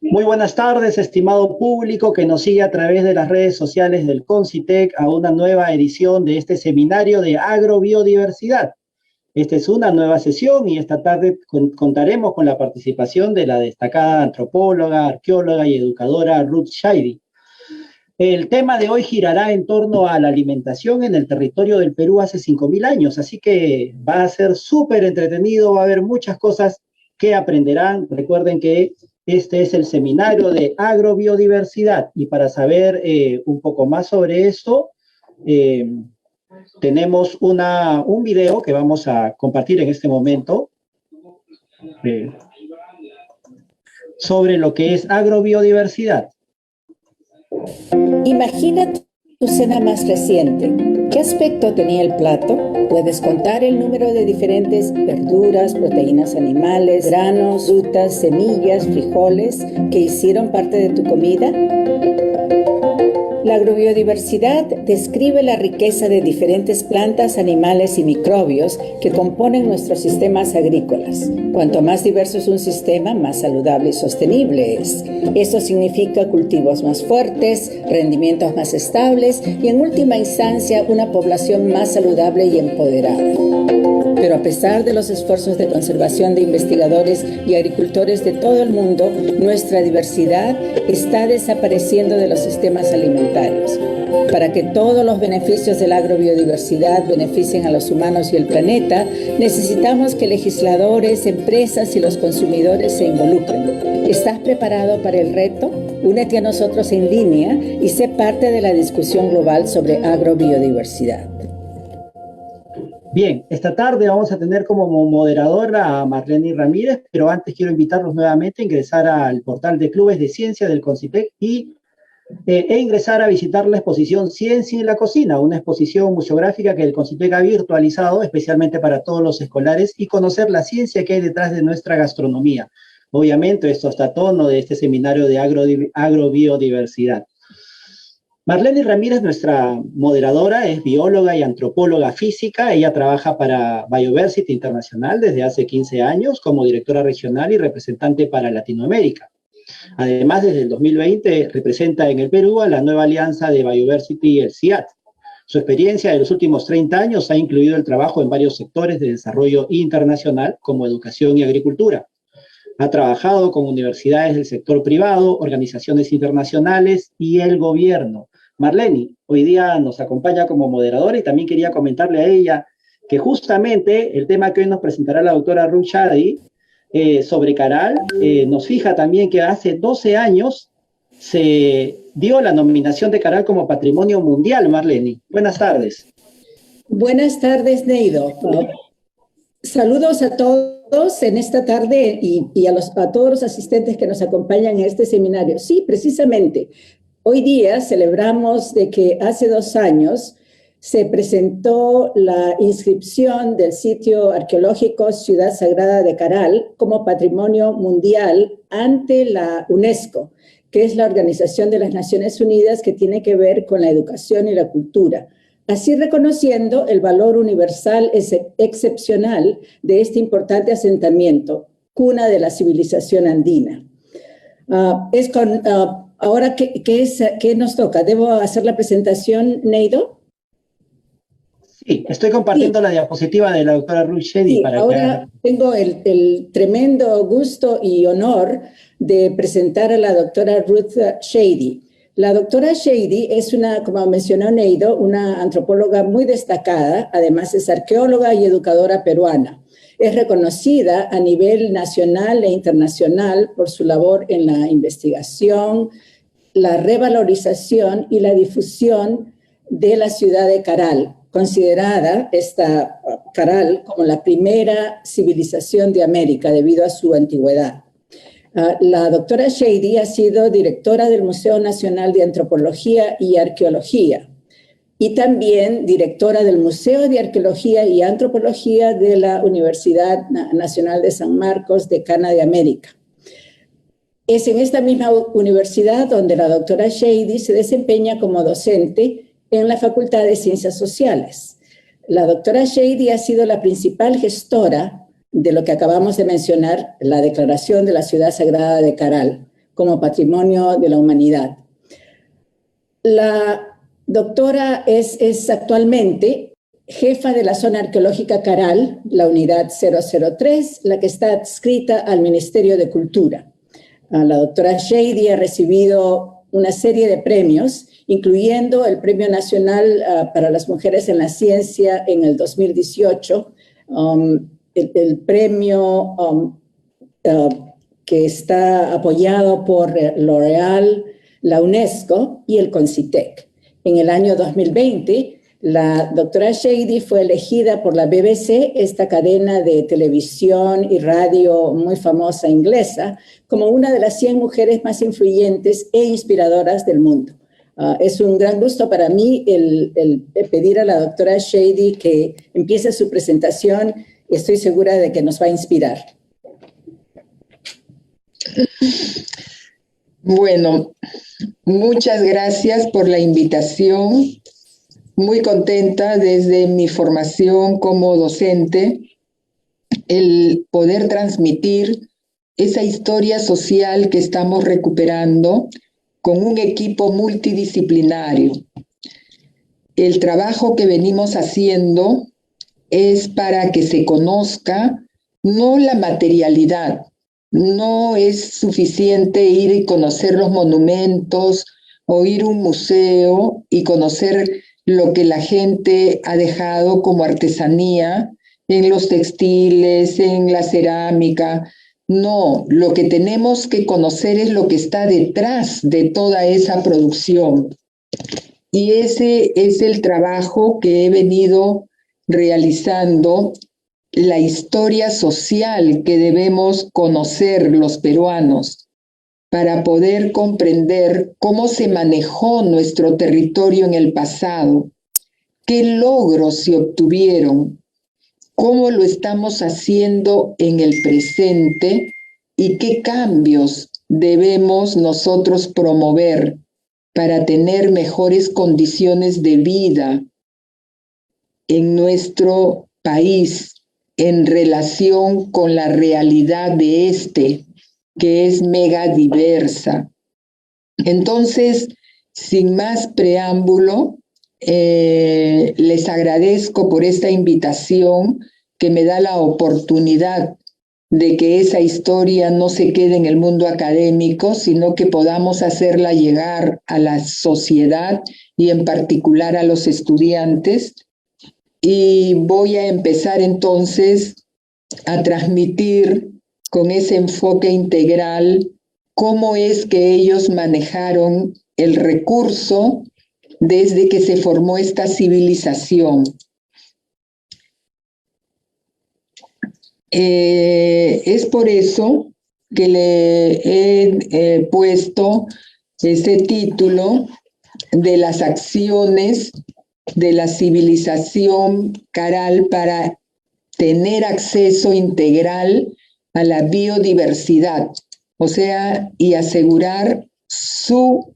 Muy buenas tardes, estimado público que nos sigue a través de las redes sociales del Concitec a una nueva edición de este seminario de agrobiodiversidad. Esta es una nueva sesión y esta tarde contaremos con la participación de la destacada antropóloga, arqueóloga y educadora Ruth Shady. El tema de hoy girará en torno a la alimentación en el territorio del Perú hace 5.000 años, así que va a ser súper entretenido, va a haber muchas cosas que aprenderán. Recuerden que este es el seminario de agrobiodiversidad y para saber un poco más sobre esto, eh, tenemos un video que vamos a compartir en este momento eh, sobre lo que es agrobiodiversidad. Imagina tu cena más reciente. ¿Qué aspecto tenía el plato? ¿Puedes contar el número de diferentes verduras, proteínas animales, granos, frutas, semillas, frijoles que hicieron parte de tu comida? La agrobiodiversidad describe la riqueza de diferentes plantas, animales y microbios que componen nuestros sistemas agrícolas. Cuanto más diverso es un sistema, más saludable y sostenible es. Eso significa cultivos más fuertes, rendimientos más estables y, en última instancia, una población más saludable y empoderada. Pero a pesar de los esfuerzos de conservación de investigadores y agricultores de todo el mundo, nuestra diversidad está desapareciendo de los sistemas alimentarios. Para que todos los beneficios de la agrobiodiversidad beneficien a los humanos y el planeta, necesitamos que legisladores, empresas y los consumidores se involucren. ¿Estás preparado para el reto? Únete a nosotros en línea y sé parte de la discusión global sobre agrobiodiversidad. Bien, esta tarde vamos a tener como moderadora a Marlene Ramírez, pero antes quiero invitarlos nuevamente a ingresar al portal de Clubes de Ciencia del Concitec e ingresar a visitar la exposición Ciencia en la Cocina, una exposición museográfica que el Concitec ha virtualizado especialmente para todos los escolares y conocer la ciencia que hay detrás de nuestra gastronomía. Obviamente esto está a tono de este seminario de agrobiodiversidad. Marlene Ramírez, nuestra moderadora, es bióloga y antropóloga física. Ella trabaja para Bioversity Internacional desde hace 15 años como directora regional y representante para Latinoamérica. Además, desde el 2020 representa en el Perú a la nueva alianza de Bioversity y el CIAT. Su experiencia de los últimos 30 años ha incluido el trabajo en varios sectores de desarrollo internacional como educación y agricultura. Ha trabajado con universidades del sector privado, organizaciones internacionales y el gobierno. Marlene, hoy día nos acompaña como moderadora y también quería comentarle a ella que justamente el tema que hoy nos presentará la doctora Ruth Shady sobre Caral nos fija también que hace 12 años se dio la nominación de Caral como Patrimonio Mundial. Marlene, buenas tardes. Buenas tardes, Neido. Saludos a todos en esta tarde y a todos los asistentes que nos acompañan en este seminario. Sí, precisamente, hoy día celebramos de que hace 2 años se presentó la inscripción del sitio arqueológico Ciudad Sagrada de Caral como Patrimonio Mundial ante la UNESCO, que es la Organización de las Naciones Unidas que tiene que ver con la educación y la cultura. Así reconociendo el valor universal excepcional de este importante asentamiento, cuna de la civilización andina. Ahora, ¿qué nos toca? ¿Debo hacer la presentación, Neido? Sí, estoy compartiendo la diapositiva de la doctora Ruth Shady. Sí, ahora tengo el tremendo gusto y honor de presentar a la doctora Ruth Shady. La doctora Shady es como mencionó Neido, una antropóloga muy destacada, además es arqueóloga y educadora peruana. Es reconocida a nivel nacional e internacional por su labor en la investigación, la revalorización y la difusión de la ciudad de Caral, considerada esta Caral como la primera civilización de América debido a su antigüedad. La doctora Shady ha sido directora del Museo Nacional de Antropología y Arqueología y también directora del Museo de Arqueología y Antropología de la Universidad Nacional de San Marcos, Decana de América. Es en esta misma universidad donde la doctora Shady se desempeña como docente en la Facultad de Ciencias Sociales. La doctora Shady ha sido la principal gestora de lo que acabamos de mencionar, la Declaración de la Ciudad Sagrada de Caral, como patrimonio de la humanidad. La doctora es actualmente jefa de la zona arqueológica Caral, la unidad 003, la que está adscrita al Ministerio de Cultura. La doctora Shady ha recibido una serie de premios, incluyendo el Premio Nacional para las Mujeres en la Ciencia en el 2018, el premio que está apoyado por L'Oréal, la UNESCO y el CONCITEC. En el año 2020, la doctora Shady fue elegida por la BBC, esta cadena de televisión y radio muy famosa inglesa, como una de las 100 mujeres más influyentes e inspiradoras del mundo. Es un gran gusto para mí el pedir a la doctora Shady que empiece su presentación. Estoy segura de que nos va a inspirar. Bueno, muchas gracias por la invitación. Muy contenta desde mi formación como docente, el poder transmitir esa historia social que estamos recuperando con un equipo multidisciplinario. El trabajo que venimos haciendo es para que se conozca no la materialidad. No es suficiente ir y conocer los monumentos o ir a un museo y conocer lo que la gente ha dejado como artesanía en los textiles, en la cerámica. No, lo que tenemos que conocer es lo que está detrás de toda esa producción. Y ese es el trabajo que he venido realizando, la historia social que debemos conocer los peruanos para poder comprender cómo se manejó nuestro territorio en el pasado, qué logros se obtuvieron, cómo lo estamos haciendo en el presente y qué cambios debemos nosotros promover para tener mejores condiciones de vida en nuestro país en relación con la realidad de este, que es mega diversa. Entonces, sin más preámbulo, les agradezco por esta invitación que me da la oportunidad de que esa historia no se quede en el mundo académico, sino que podamos hacerla llegar a la sociedad y en particular a los estudiantes. Y voy a empezar entonces a transmitir con ese enfoque integral cómo es que ellos manejaron el recurso desde que se formó esta civilización. Es por eso que le he puesto ese título de las acciones de la civilización Caral para tener acceso integral a la biodiversidad, o sea, y asegurar su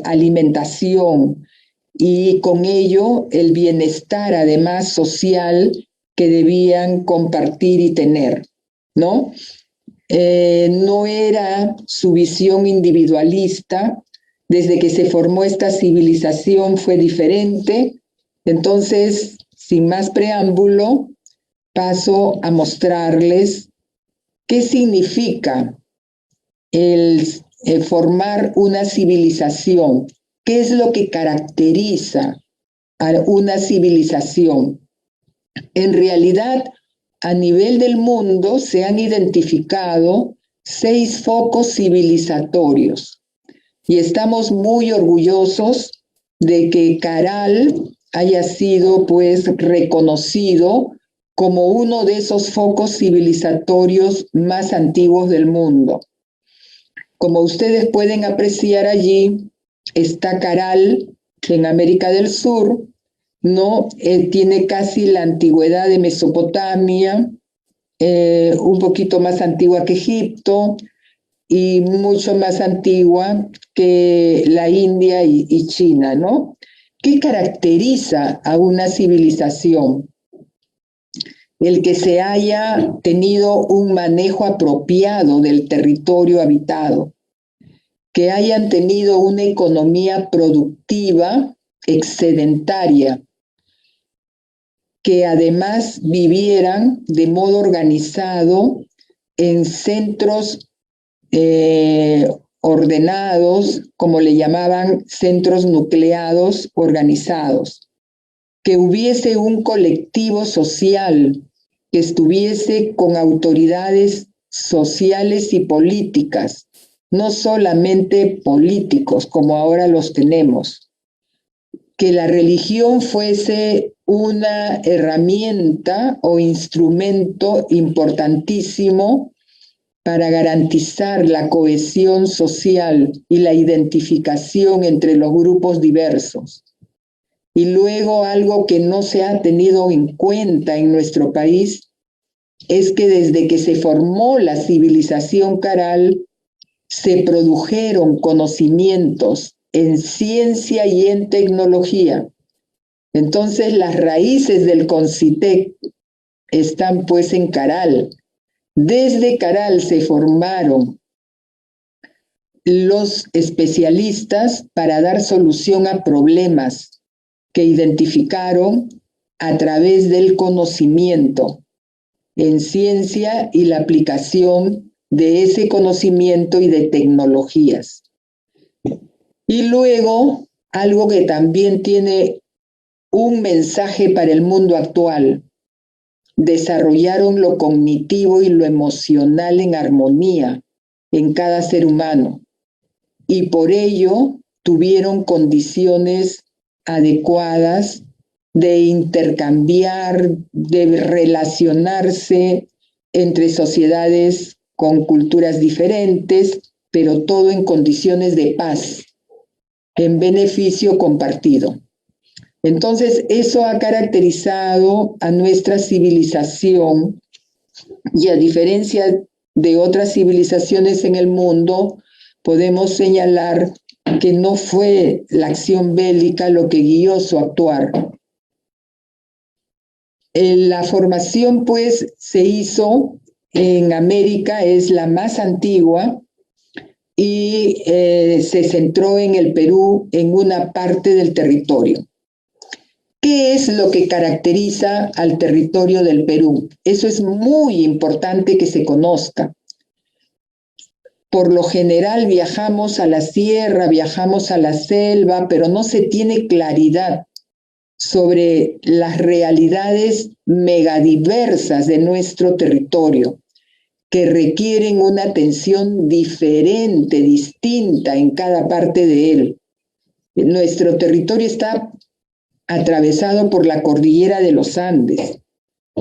alimentación y con ello el bienestar además social que debían compartir y tener, ¿no? No era su visión individualista. Desde que se formó esta civilización fue diferente. Entonces, sin más preámbulo, paso a mostrarles qué significa el formar una civilización, qué es lo que caracteriza a una civilización. En realidad, a nivel del mundo se han identificado 6 focos civilizatorios. Y estamos muy orgullosos de que Caral haya sido pues reconocido como uno de esos focos civilizatorios más antiguos del mundo. Como ustedes pueden apreciar allí, está Caral en América del Sur, ¿no? Tiene casi la antigüedad de Mesopotamia, un poquito más antigua que Egipto, y mucho más antigua que la India y China, ¿no? ¿Qué caracteriza a una civilización? El que se haya tenido un manejo apropiado del territorio habitado, que hayan tenido una economía productiva excedentaria, que además vivieran de modo organizado en centros ordenados, como le llamaban, centros nucleados organizados, que hubiese un colectivo social que estuviese con autoridades sociales y políticas, no solamente políticos como ahora los tenemos, que la religión fuese una herramienta o instrumento importantísimo para garantizar la cohesión social y la identificación entre los grupos diversos. Y luego algo que no se ha tenido en cuenta en nuestro país es que desde que se formó la civilización caral, se produjeron conocimientos en ciencia y en tecnología. Entonces las raíces del Concitec están pues en Caral. Desde Caral se formaron los especialistas para dar solución a problemas que identificaron a través del conocimiento en ciencia y la aplicación de ese conocimiento y de tecnologías. Y luego, algo que también tiene un mensaje para el mundo actual: desarrollaron lo cognitivo y lo emocional en armonía en cada ser humano, y por ello tuvieron condiciones adecuadas de intercambiar, de relacionarse entre sociedades con culturas diferentes, pero todo en condiciones de paz, en beneficio compartido. Entonces, eso ha caracterizado a nuestra civilización, y a diferencia de otras civilizaciones en el mundo, podemos señalar que no fue la acción bélica lo que guió su actuar. La formación, pues, se hizo en América, es la más antigua, y se centró en el Perú, en una parte del territorio. ¿Qué es lo que caracteriza al territorio del Perú? Eso es muy importante que se conozca. Por lo general viajamos a la sierra, viajamos a la selva, pero no se tiene claridad sobre las realidades megadiversas de nuestro territorio, que requieren una atención diferente, distinta en cada parte de él. Nuestro territorio está atravesado por la cordillera de los Andes.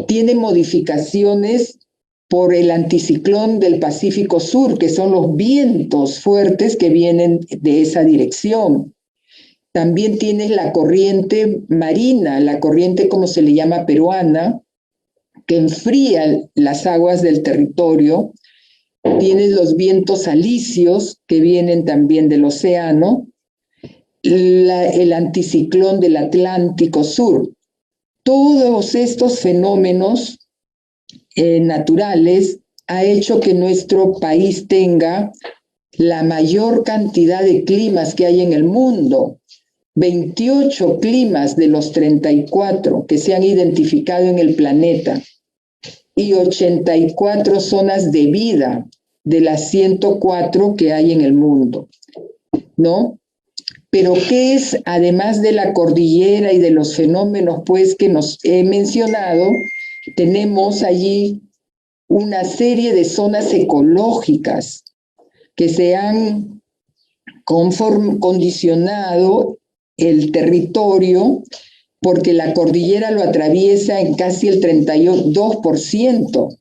Tiene modificaciones por el anticiclón del Pacífico Sur, que son los vientos fuertes que vienen de esa dirección. También tienes la corriente marina, la corriente como se le llama peruana, que enfría las aguas del territorio. Tienes los vientos alisios que vienen también del océano, el anticiclón del Atlántico Sur. Todos estos fenómenos naturales ha hecho que nuestro país tenga la mayor cantidad de climas que hay en el mundo. 28 climas de los 34 que se han identificado en el planeta, y 84 zonas de vida de las 104 que hay en el mundo, ¿no? Pero ¿qué es, además de la cordillera y de los fenómenos, pues, que nos he mencionado? Tenemos allí una serie de zonas ecológicas que se han condicionado el territorio, porque la cordillera lo atraviesa en casi el 32%,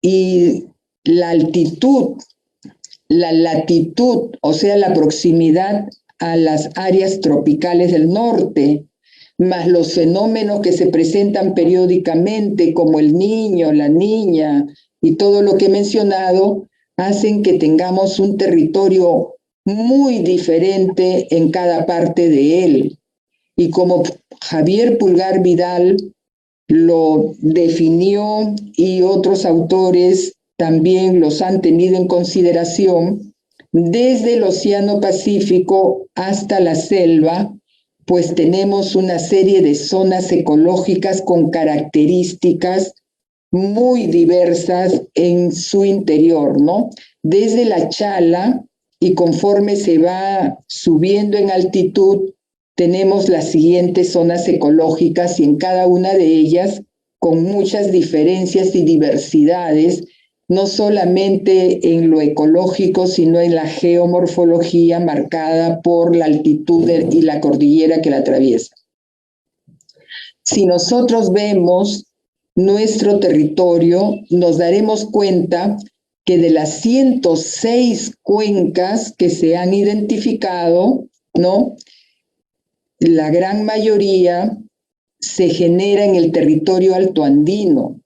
y la altitud, la latitud, o sea, la proximidad a las áreas tropicales del norte, más los fenómenos que se presentan periódicamente, como el Niño, la Niña y todo lo que he mencionado, hacen que tengamos un territorio muy diferente en cada parte de él. Y como Javier Pulgar Vidal lo definió, y otros autores también los han tenido en consideración, Desde el Océano Pacífico hasta la selva, pues tenemos una serie de zonas ecológicas con características muy diversas en su interior, ¿no? Desde la Chala, y conforme se va subiendo en altitud, tenemos las siguientes zonas ecológicas y en cada una de ellas con muchas diferencias y diversidades, no solamente en lo ecológico, sino en la geomorfología marcada por la altitud y la cordillera que la atraviesa. Si nosotros vemos nuestro territorio, nos daremos cuenta que de las 106 cuencas que se han identificado, ¿no?, la gran mayoría se genera en el territorio altoandino,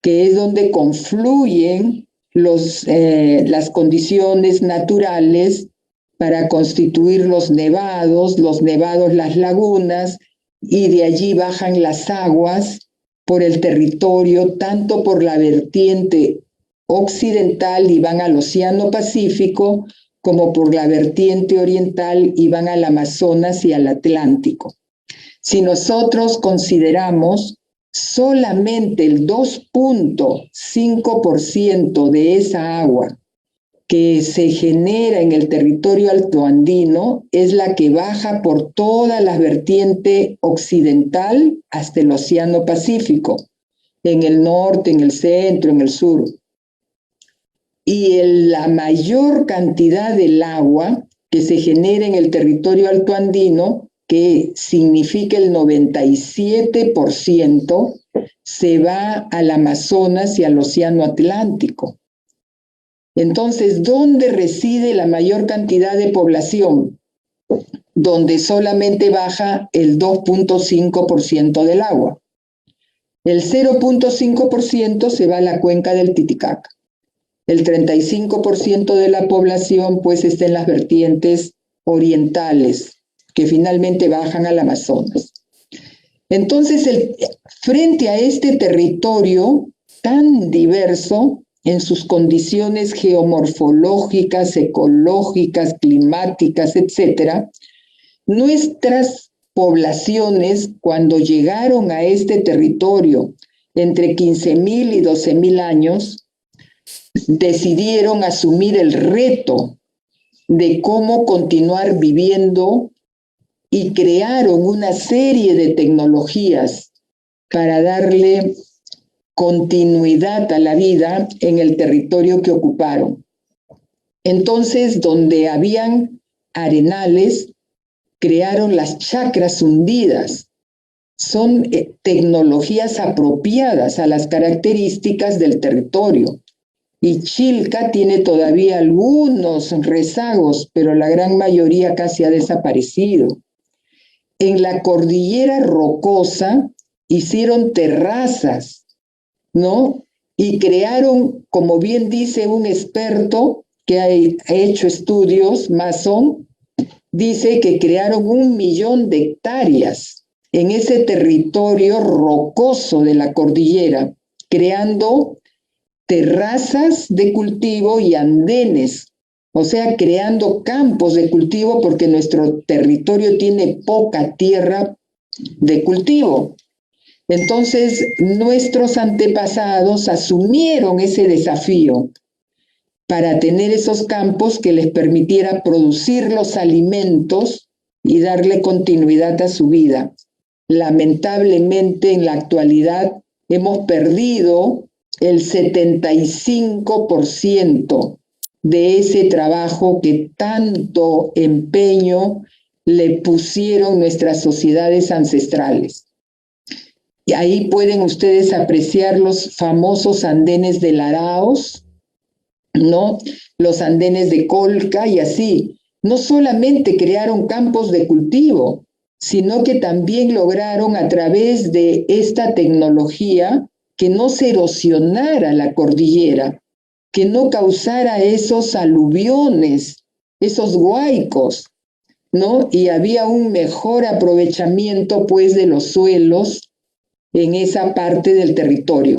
que es donde confluyen las condiciones naturales para constituir los nevados, las lagunas, y de allí bajan las aguas por el territorio, tanto por la vertiente occidental y van al Océano Pacífico, como por la vertiente oriental y van al Amazonas y al Atlántico. Si nosotros consideramos solamente el 2.5% de esa agua que se genera en el territorio altoandino, es la que baja por toda la vertiente occidental hasta el Océano Pacífico, en el norte, en el centro, en el sur. Y la mayor cantidad del agua que se genera en el territorio altoandino, que significa el 97%, se va al Amazonas y al Océano Atlántico. Entonces, ¿dónde reside la mayor cantidad de población? Donde solamente baja el 2.5% del agua. El 0.5% se va a la cuenca del Titicaca. El 35% de la población pues está en las vertientes orientales, que finalmente bajan al Amazonas. Entonces, frente a este territorio tan diverso en sus condiciones geomorfológicas, ecológicas, climáticas, etcétera, nuestras poblaciones, cuando llegaron a este territorio entre 15.000 y 12.000 años, decidieron asumir el reto de cómo continuar viviendo y crearon una serie de tecnologías para darle continuidad a la vida en el territorio que ocuparon. Entonces, donde habían arenales, crearon las chacras hundidas. Son tecnologías apropiadas a las características del territorio. Y Chilca tiene todavía algunos rezagos, pero la gran mayoría casi ha desaparecido. En la cordillera rocosa hicieron terrazas, ¿no? Y crearon, como bien dice un experto que ha hecho estudios, Mason, dice que crearon 1 millón de hectáreas en ese territorio rocoso de la cordillera, creando terrazas de cultivo y andenes, o sea, creando campos de cultivo porque nuestro territorio tiene poca tierra de cultivo. Entonces, nuestros antepasados asumieron ese desafío para tener esos campos que les permitiera producir los alimentos y darle continuidad a su vida. Lamentablemente, en la actualidad hemos perdido el 75% de ese trabajo que tanto empeño le pusieron nuestras sociedades ancestrales. Y ahí pueden ustedes apreciar los famosos andenes de Laraos, ¿no? Los andenes de Colca y así. No solamente crearon campos de cultivo, sino que también lograron a través de esta tecnología que no se erosionara la cordillera, que no causara esos aluviones, esos huaicos, ¿no? Y había un mejor aprovechamiento, pues, de los suelos en esa parte del territorio.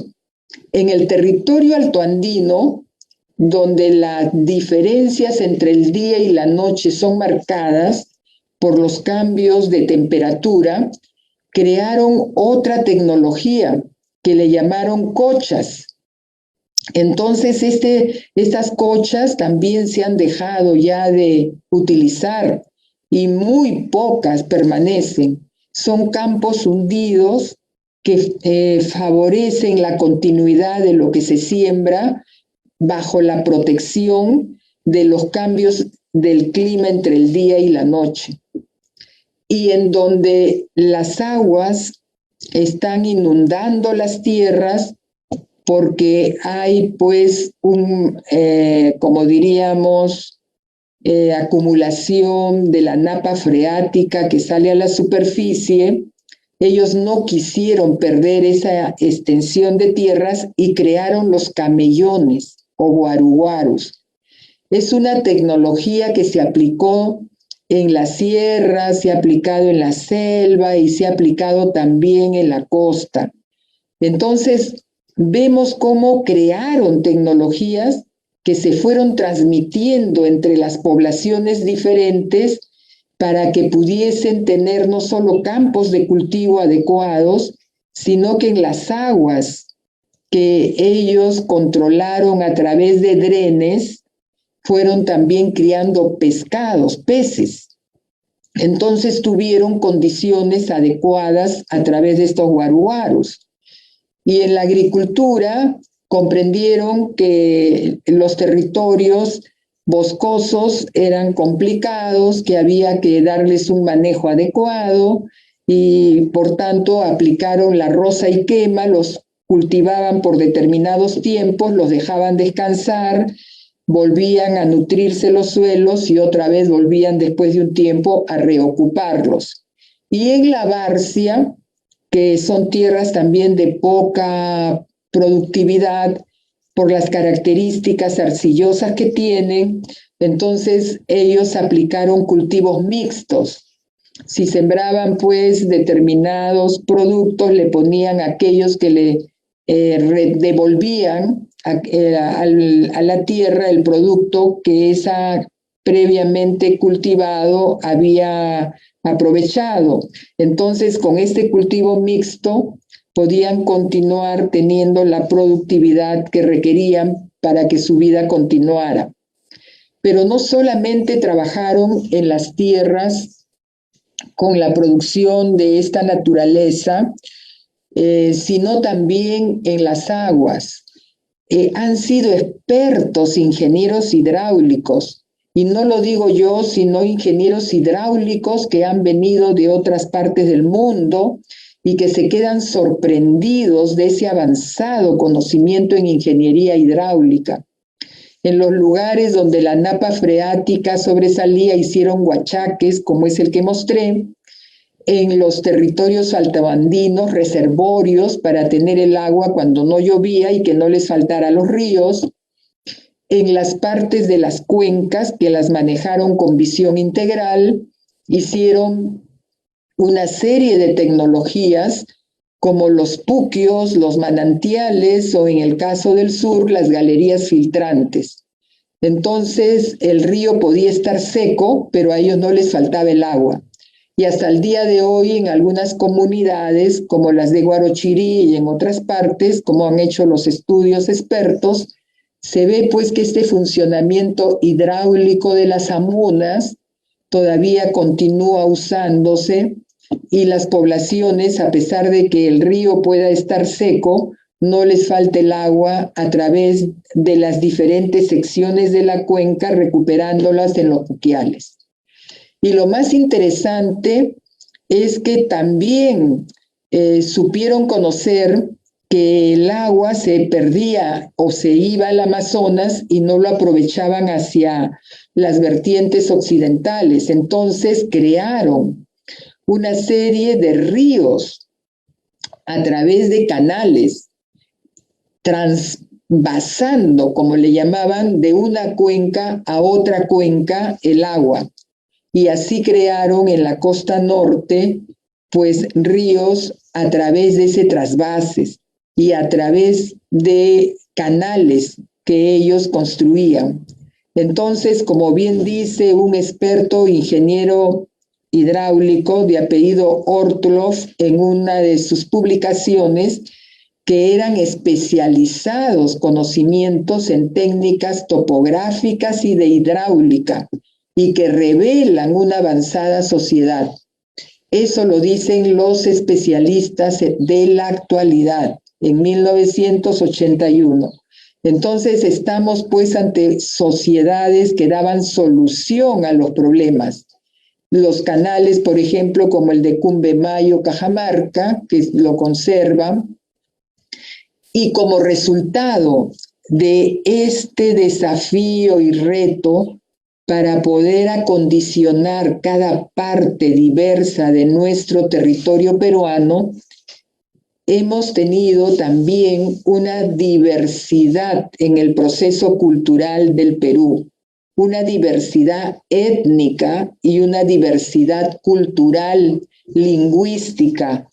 En el territorio altoandino, donde las diferencias entre el día y la noche son marcadas por los cambios de temperatura, crearon otra tecnología que le llamaron cochas. Entonces, estas cochas también se han dejado ya de utilizar y muy pocas permanecen. Son campos hundidos que favorecen la continuidad de lo que se siembra bajo la protección de los cambios del clima entre el día y la noche. Y en donde las aguas están inundando las tierras porque hay pues como diríamos, acumulación de la napa freática que sale a la superficie. Ellos no quisieron perder esa extensión de tierras y crearon los camellones o guaruguarus. Es una tecnología que se aplicó en la sierra, se ha aplicado en la selva y se ha aplicado también en la costa. Entonces, vemos cómo crearon tecnologías que se fueron transmitiendo entre las poblaciones diferentes para que pudiesen tener no solo campos de cultivo adecuados, sino que en las aguas que ellos controlaron a través de drenes, fueron también criando pescados, peces. Entonces tuvieron condiciones adecuadas a través de estos guaruguarus. Y en la agricultura comprendieron que los territorios boscosos eran complicados, que había que darles un manejo adecuado y por tanto aplicaron la roza y quema, los cultivaban por determinados tiempos, los dejaban descansar, volvían a nutrirse los suelos y otra vez volvían después de un tiempo a reocuparlos. Y en la Barcia, que son tierras también de poca productividad por las características arcillosas que tienen, entonces ellos aplicaron cultivos mixtos. Si sembraban pues determinados productos, le ponían aquellos que le devolvían a la tierra el producto que esa previamente cultivado había aprovechado. Entonces, con este cultivo mixto podían continuar teniendo la productividad que requerían para que su vida continuara. Pero no solamente trabajaron en las tierras con la producción de esta naturaleza, sino también en las aguas. Han sido expertos ingenieros hidráulicos, y no lo digo yo, sino ingenieros hidráulicos que han venido de otras partes del mundo y que se quedan sorprendidos de ese avanzado conocimiento en ingeniería hidráulica. En los lugares donde la napa freática sobresalía hicieron huachaques, como es el que mostré. En los territorios altoandinos, reservorios para tener el agua cuando no llovía y que no les faltara a los ríos. En las partes de las cuencas que las manejaron con visión integral, hicieron una serie de tecnologías como los puquios, los manantiales o en el caso del sur, las galerías filtrantes. Entonces el río podía estar seco, pero a ellos no les faltaba el agua. Y hasta el día de hoy en algunas comunidades, como las de Guarochirí y en otras partes, como han hecho los estudios expertos, se ve pues que este funcionamiento hidráulico de las amunas todavía continúa usándose y las poblaciones, a pesar de que el río pueda estar seco, no les falta el agua a través de las diferentes secciones de la cuenca, recuperándolas en los puquiales. Y lo más interesante es que también supieron conocer que el agua se perdía o se iba al Amazonas y no lo aprovechaban hacia las vertientes occidentales. Entonces crearon una serie de ríos a través de canales, transvasando, como le llamaban, de una cuenca a otra cuenca el agua. Y así crearon en la costa norte, pues, ríos a través de ese trasvases y a través de canales que ellos construían. Entonces, como bien dice un experto ingeniero hidráulico de apellido Ortlov en una de sus publicaciones, que eran especializados conocimientos en técnicas topográficas y de hidráulica, y que revelan una avanzada sociedad. Eso lo dicen los especialistas de la actualidad, en 1981. Entonces estamos pues ante sociedades que daban solución a los problemas. Los canales, por ejemplo, como el de Cumbemayo, Cajamarca, que lo conservan, y como resultado de este desafío y reto para poder acondicionar cada parte diversa de nuestro territorio peruano, hemos tenido también una diversidad en el proceso cultural del Perú, una diversidad étnica y una diversidad cultural, lingüística.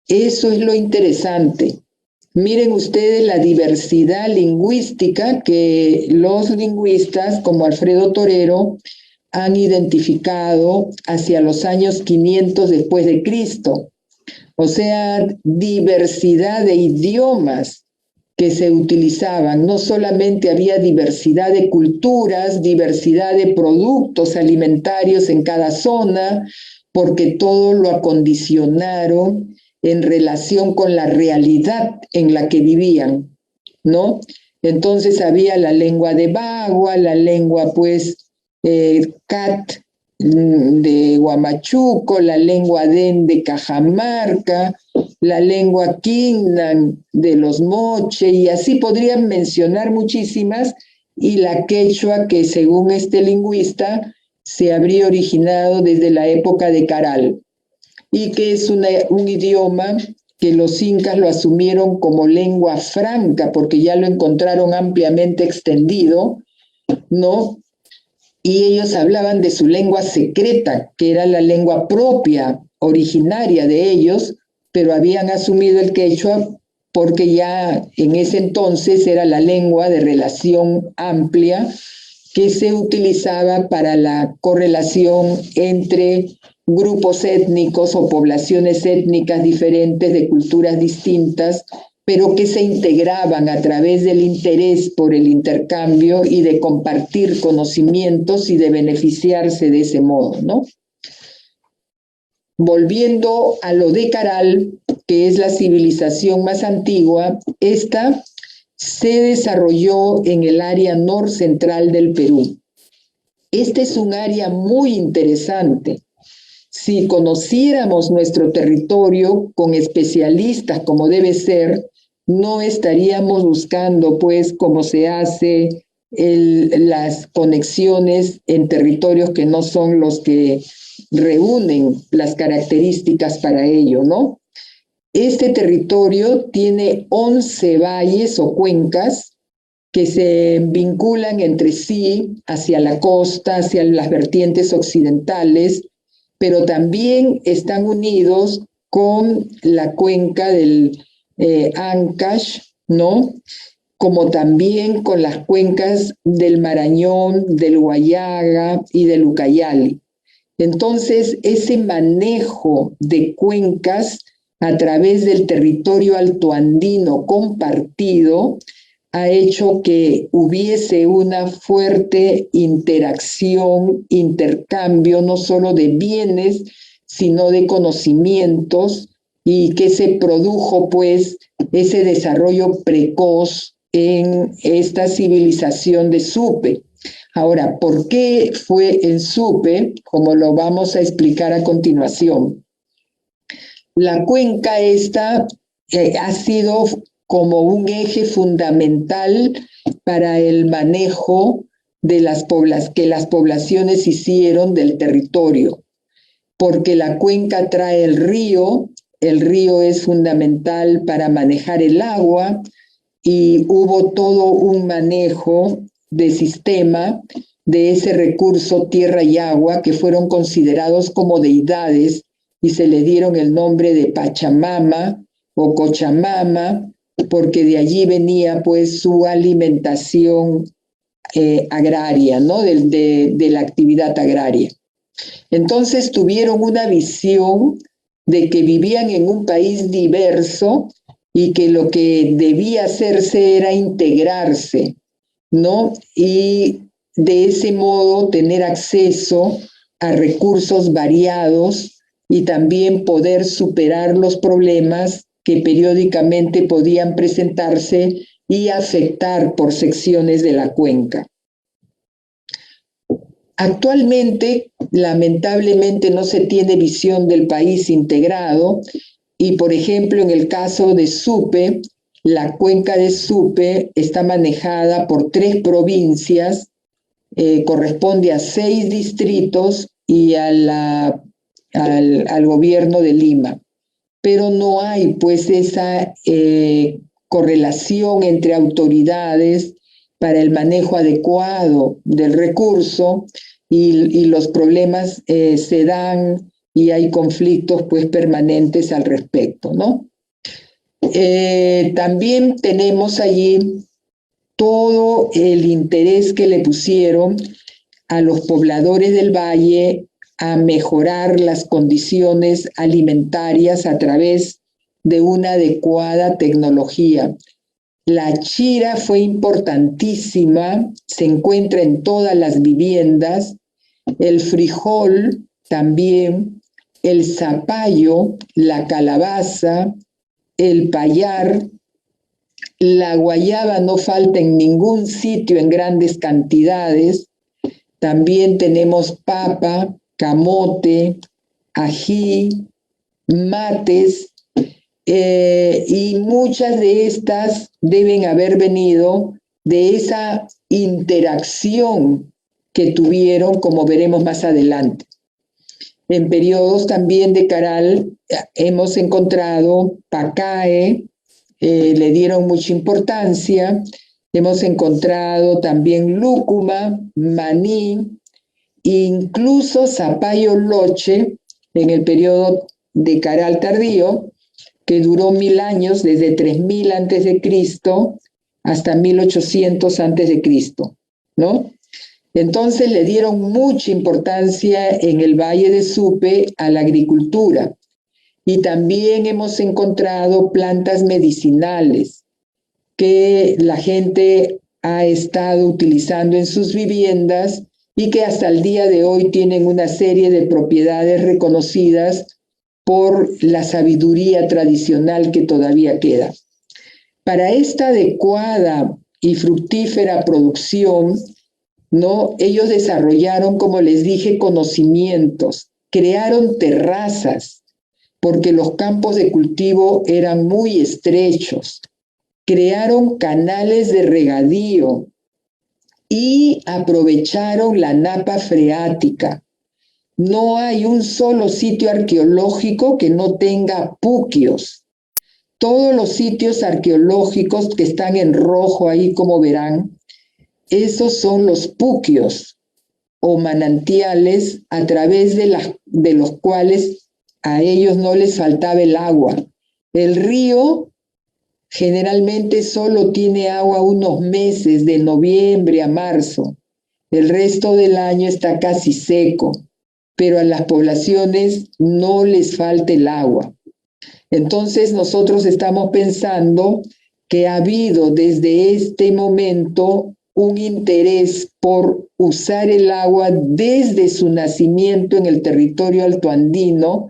Eso es lo interesante. Miren ustedes la diversidad lingüística que los lingüistas como Alfredo Torero han identificado hacia los años 500 después de Cristo. O sea, diversidad de idiomas que se utilizaban. No solamente había diversidad de culturas, diversidad de productos alimentarios en cada zona, porque todo lo acondicionaron en relación con la realidad en la que vivían, ¿no? Entonces había la lengua de Bagua, la lengua, pues, Cat de Huamachuco, la lengua Den de Cajamarca, la lengua Quinnan de los Moche, y así podrían mencionar muchísimas, y la quechua, que según este lingüista se habría originado desde la época de Caral, y que es un idioma que los incas lo asumieron como lengua franca, porque ya lo encontraron ampliamente extendido, ¿no? Y ellos hablaban de su lengua secreta, que era la lengua propia, originaria de ellos, pero habían asumido el quechua porque ya en ese entonces era la lengua de relación amplia que se utilizaba para la correlación entre grupos étnicos o poblaciones étnicas diferentes de culturas distintas, pero que se integraban a través del interés por el intercambio y de compartir conocimientos y de beneficiarse de ese modo, ¿no? Volviendo a lo de Caral, que es la civilización más antigua, esta se desarrolló en el área norcentral del Perú. Este es un área muy interesante. Si conociéramos nuestro territorio con especialistas como debe ser, no estaríamos buscando, pues, como se hace las conexiones en territorios que no son los que reúnen las características para ello, ¿no? Este territorio tiene 11 valles o cuencas que se vinculan entre sí hacia la costa, hacia las vertientes occidentales, pero también están unidos con la cuenca del Ancash, ¿no? Como también con las cuencas del Marañón, del Huallaga y del Ucayali. Entonces, ese manejo de cuencas a través del territorio altoandino compartido ha hecho que hubiese una fuerte interacción, intercambio, no solo de bienes, sino de conocimientos, y que se produjo, pues, ese desarrollo precoz en esta civilización de Supe. Ahora, ¿por qué fue en Supe? Como lo vamos a explicar a continuación. La cuenca esta ha sido como un eje fundamental para el manejo de las poblaciones hicieron del territorio, porque la cuenca trae el río es fundamental para manejar el agua, y hubo todo un manejo de sistema de ese recurso tierra y agua que fueron considerados como deidades y se le dieron el nombre de Pachamama o Cochamama, porque de allí venía pues su alimentación agraria, ¿no? De la actividad agraria. Entonces tuvieron una visión de que vivían en un país diverso y que lo que debía hacerse era integrarse, ¿no? Y de ese modo tener acceso a recursos variados y también poder superar los problemas que periódicamente podían presentarse y afectar por secciones de la cuenca. Actualmente, lamentablemente, no se tiene visión del país integrado y, por ejemplo, en el caso de Supe, la cuenca de Supe está manejada por 3 provincias, corresponde a 6 distritos y al gobierno de Lima. Pero no hay pues esa correlación entre autoridades para el manejo adecuado del recurso y los problemas se dan y hay conflictos pues permanentes al respecto, ¿no? También tenemos allí todo el interés que le pusieron a los pobladores del valle a mejorar las condiciones alimentarias a través de una adecuada tecnología. La chira fue importantísima, se encuentra en todas las viviendas, el frijol también, el zapallo, la calabaza, el payar, la guayaba no falta en ningún sitio en grandes cantidades, también tenemos papa, camote, ají, mates, y muchas de estas deben haber venido de esa interacción que tuvieron, como veremos más adelante. En periodos también de Caral hemos encontrado pacae, le dieron mucha importancia, hemos encontrado también lúcuma, maní, incluso zapallo loche en el periodo de Caral tardío, que duró 1000 años, desde 3000 antes de Cristo hasta 1800 antes de Cristo, ¿no? Entonces le dieron mucha importancia en el Valle de Supe a la agricultura y también hemos encontrado plantas medicinales que la gente ha estado utilizando en sus viviendas y que hasta el día de hoy tienen una serie de propiedades reconocidas por la sabiduría tradicional que todavía queda. Para esta adecuada y fructífera producción, ¿no? Ellos desarrollaron, como les dije, conocimientos, crearon terrazas, porque los campos de cultivo eran muy estrechos, crearon canales de regadío y aprovecharon la napa freática. No hay un solo sitio arqueológico que no tenga puquios. Todos los sitios arqueológicos que están en rojo ahí, como verán, esos son los puquios o manantiales a través de los cuales a ellos no les faltaba el agua. El río generalmente solo tiene agua unos meses, de noviembre a marzo. El resto del año está casi seco, pero a las poblaciones no les falta el agua. Entonces nosotros estamos pensando que ha habido desde este momento un interés por usar el agua desde su nacimiento en el territorio altoandino,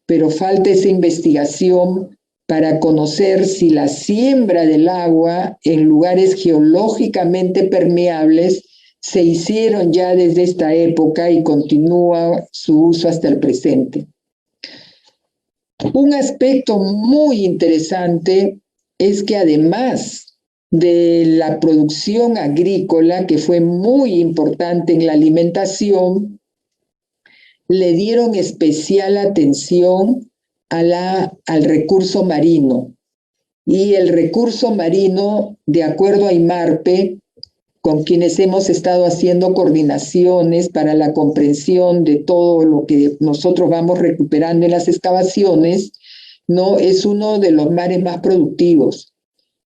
pero falta esa investigación para conocer si la siembra del agua en lugares geológicamente permeables se hicieron ya desde esta época y continúa su uso hasta el presente. Un aspecto muy interesante es que además de la producción agrícola, que fue muy importante en la alimentación, le dieron especial atención al recurso marino. Y el recurso marino, de acuerdo a IMARPE, con quienes hemos estado haciendo coordinaciones para la comprensión de todo lo que nosotros vamos recuperando en las excavaciones, ¿no? Es uno de los mares más productivos.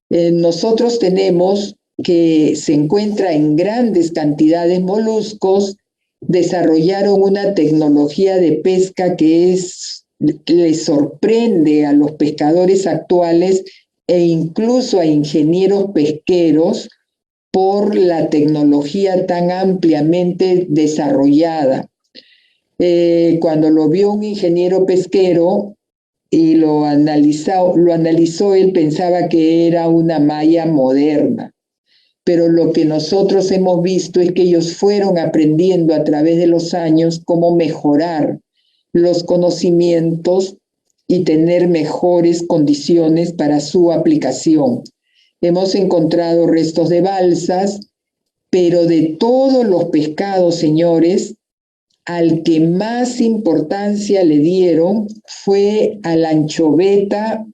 Nosotros tenemos que se encuentra en grandes cantidades moluscos, desarrollaron una tecnología de pesca que les sorprende a los pescadores actuales e incluso a ingenieros pesqueros por la tecnología tan ampliamente desarrollada. Cuando lo vio un ingeniero pesquero y lo analizó, él pensaba que era una malla moderna. Pero lo que nosotros hemos visto es que ellos fueron aprendiendo a través de los años cómo mejorar los conocimientos y tener mejores condiciones para su aplicación. Hemos encontrado restos de balsas, pero de todos los pescados, señores, al que más importancia le dieron fue a la anchoveta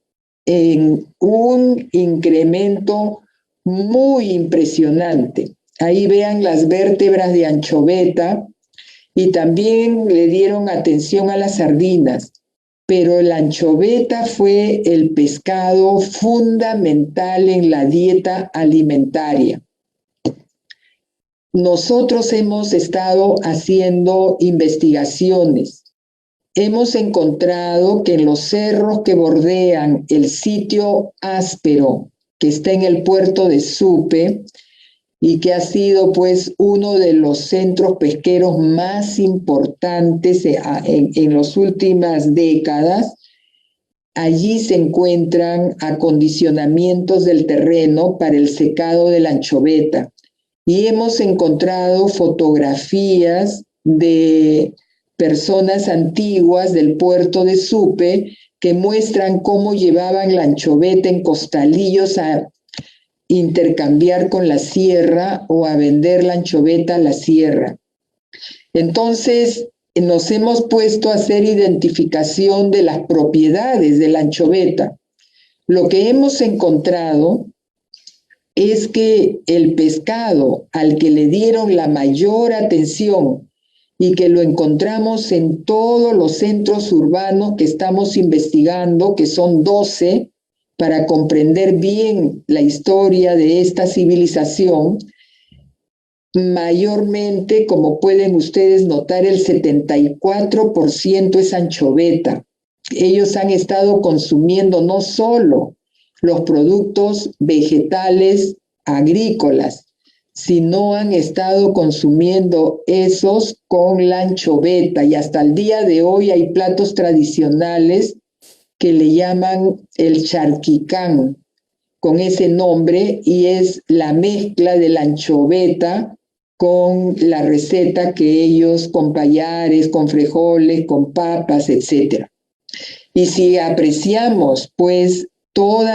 en un incremento muy impresionante. Ahí vean las vértebras de anchoveta y también le dieron atención a las sardinas, pero la anchoveta fue el pescado fundamental en la dieta alimentaria. Nosotros hemos estado haciendo investigaciones. Hemos encontrado que en los cerros que bordean el sitio áspero, que está en el puerto de Supe y que ha sido pues uno de los centros pesqueros más importantes en las últimas décadas, allí se encuentran acondicionamientos del terreno para el secado de la anchoveta. Y hemos encontrado fotografías de personas antiguas del puerto de Supe que muestran cómo llevaban la anchoveta en costalillos a intercambiar con la sierra o a vender la anchoveta a la sierra. Entonces, nos hemos puesto a hacer identificación de las propiedades de la anchoveta. Lo que hemos encontrado es que el pescado al que le dieron la mayor atención y que lo encontramos en todos los centros urbanos que estamos investigando, que son 12, para comprender bien la historia de esta civilización, mayormente, como pueden ustedes notar, el 74% es anchoveta. Ellos han estado consumiendo no solo los productos vegetales agrícolas, sino han estado consumiendo esos con la anchoveta, y hasta el día de hoy hay platos tradicionales que le llaman el charquicán, con ese nombre, y es la mezcla de la anchoveta con la receta que ellos, con payares, con frijoles, con papas, etc. Y si apreciamos, pues, todos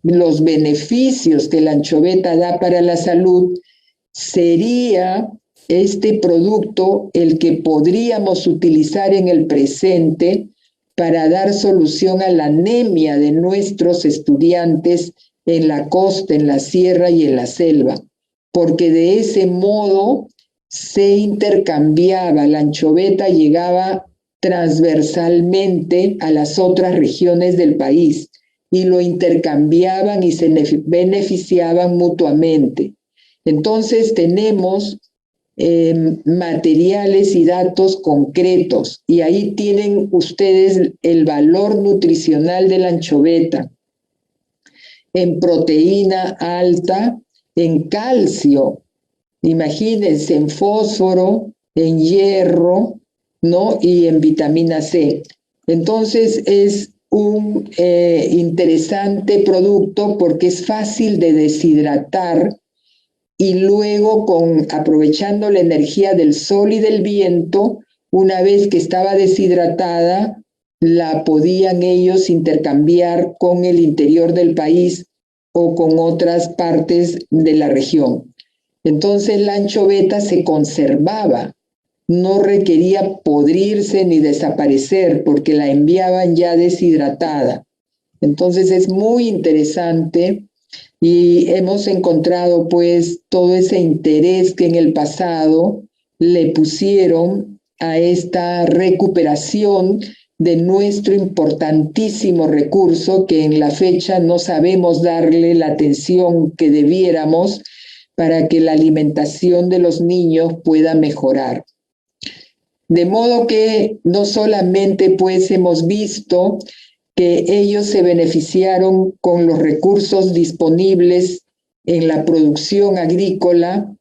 los beneficios que la anchoveta da para la salud, sería este producto el que podríamos utilizar en el presente para dar solución a la anemia de nuestros estudiantes en la costa, en la sierra y en la selva, porque de ese modo se intercambiaba, la anchoveta llegaba transversalmente a las otras regiones del país y lo intercambiaban y se beneficiaban mutuamente. Entonces tenemos materiales y datos concretos, y ahí tienen ustedes el valor nutricional de la anchoveta en proteína alta, en calcio, imagínense, en fósforo, en hierro, ¿no? Y en vitamina C. Entonces es un interesante producto porque es fácil de deshidratar, y luego aprovechando la energía del sol y del viento, una vez que estaba deshidratada, la podían ellos intercambiar con el interior del país o con otras partes de la región. Entonces la anchoveta se conservaba, no requería podrirse ni desaparecer porque la enviaban ya deshidratada. Entonces es muy interesante. Y hemos encontrado pues todo ese interés que en el pasado le pusieron a esta recuperación de nuestro importantísimo recurso que en la fecha no sabemos darle la atención que debiéramos para que la alimentación de los niños pueda mejorar. De modo que no solamente pues hemos visto que ellos se beneficiaron con los recursos disponibles en la producción agrícola,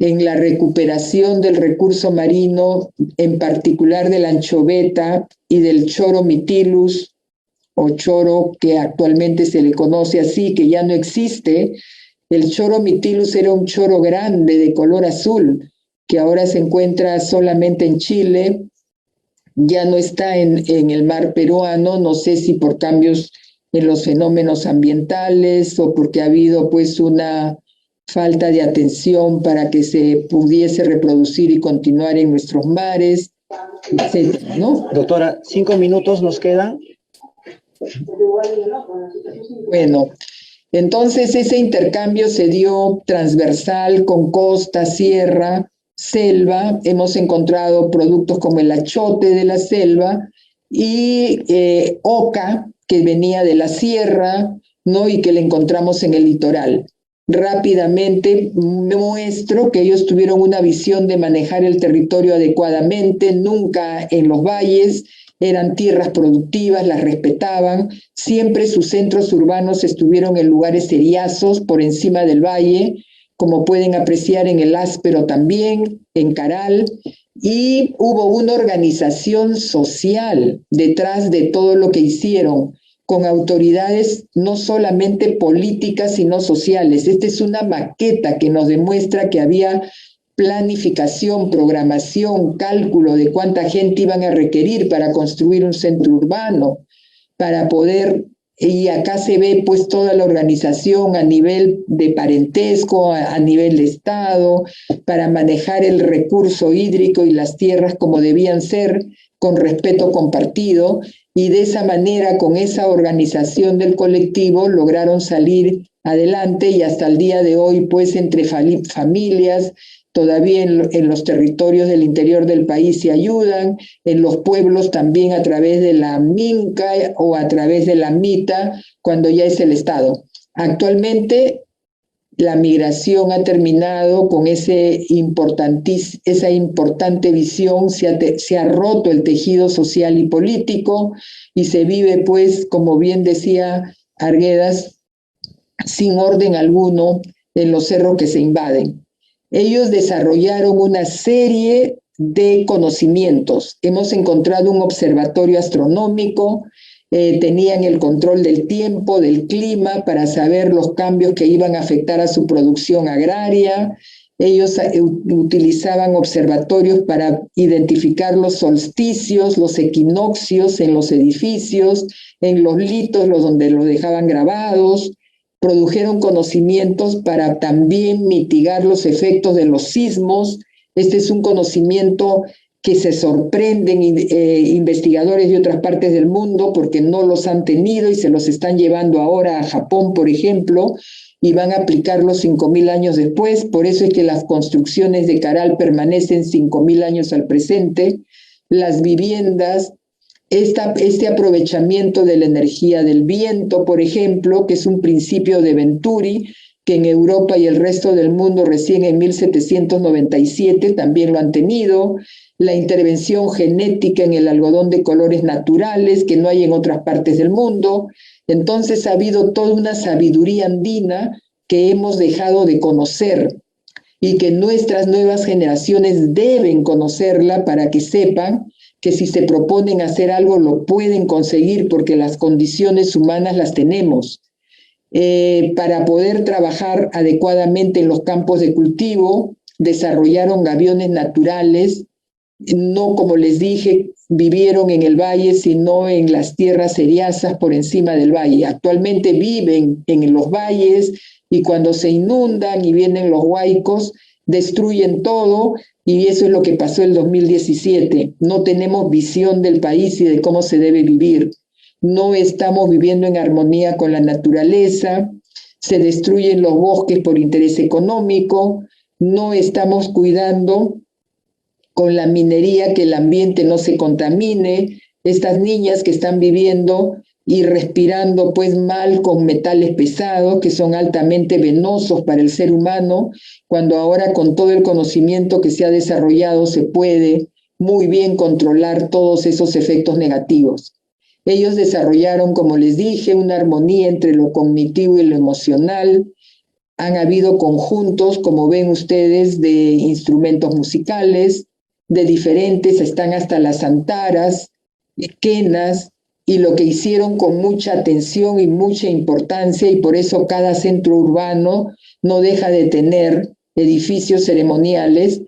en la recuperación del recurso marino, en particular de la anchoveta y del choro mitilus, o choro que actualmente se le conoce así, que ya no existe. El choro mitilus era un choro grande de color azul, que ahora se encuentra solamente en Chile, ya no está en el mar peruano, no sé si por cambios en los fenómenos ambientales o porque ha habido pues una falta de atención para que se pudiese reproducir y continuar en nuestros mares, etcétera, ¿no? Doctora, 5 minutos nos quedan. Bueno, entonces ese intercambio se dio transversal con costa, sierra, selva. Hemos encontrado productos como el achote de la selva y oca, que venía de la sierra, ¿no? Y que le encontramos en el litoral. Rápidamente muestro que ellos tuvieron una visión de manejar el territorio adecuadamente, nunca en los valles, eran tierras productivas, las respetaban, siempre sus centros urbanos estuvieron en lugares seriazos por encima del valle, como pueden apreciar en el Áspero también, en Caral, y hubo una organización social detrás de todo lo que hicieron, con autoridades no solamente políticas, sino sociales. Esta es una maqueta que nos demuestra que había planificación, programación, cálculo de cuánta gente iban a requerir para construir un centro urbano, para poder, y acá se ve pues toda la organización a nivel de parentesco, a nivel de Estado, para manejar el recurso hídrico y las tierras como debían ser, con respeto compartido, y de esa manera, con esa organización del colectivo, lograron salir adelante y hasta el día de hoy, pues entre familias, todavía en los territorios del interior del país se ayudan, en los pueblos también a través de la Minca o a través de la Mita, cuando ya es el Estado. Actualmente la migración ha terminado con esa importante visión, se ha roto el tejido social y político y se vive, pues, como bien decía Arguedas, sin orden alguno en los cerros que se invaden. Ellos desarrollaron una serie de conocimientos. Hemos encontrado un observatorio astronómico, tenían el control del tiempo, del clima, para saber los cambios que iban a afectar a su producción agraria. Ellos utilizaban observatorios para identificar los solsticios, los equinoccios en los edificios, en los litos, donde los dejaban grabados. Produjeron conocimientos para también mitigar los efectos de los sismos. Este es un conocimiento que se sorprenden investigadores de otras partes del mundo porque no los han tenido y se los están llevando ahora a Japón, por ejemplo, y van a aplicarlos 5.000 años después. Por eso es que las construcciones de Caral permanecen 5.000 años al presente. Las viviendas, este aprovechamiento de la energía del viento, por ejemplo, que es un principio de Venturi, que en Europa y el resto del mundo recién en 1797 también lo han tenido. La intervención genética en el algodón de colores naturales que no hay en otras partes del mundo. Entonces ha habido toda una sabiduría andina que hemos dejado de conocer y que nuestras nuevas generaciones deben conocerla para que sepan que si se proponen hacer algo lo pueden conseguir porque las condiciones humanas las tenemos. Para poder trabajar adecuadamente en los campos de cultivo, desarrollaron gaviones naturales. No, como les dije, vivieron en el valle, sino en las tierras seriazas por encima del valle. Actualmente viven en los valles y cuando se inundan y vienen los huaicos, destruyen todo, y eso es lo que pasó el 2017. No tenemos visión del país y de cómo se debe vivir. No estamos viviendo en armonía con la naturaleza, se destruyen los bosques por interés económico, no estamos cuidando con la minería que el ambiente no se contamine, estas niñas que están viviendo y respirando pues mal con metales pesados que son altamente venosos para el ser humano, cuando ahora con todo el conocimiento que se ha desarrollado se puede muy bien controlar todos esos efectos negativos. Ellos desarrollaron, como les dije, una armonía entre lo cognitivo y lo emocional. Han habido conjuntos, como ven ustedes, de instrumentos musicales, de diferentes, están hasta las antaras, quenas, y lo que hicieron con mucha atención y mucha importancia, y por eso cada centro urbano no deja de tener edificios ceremoniales,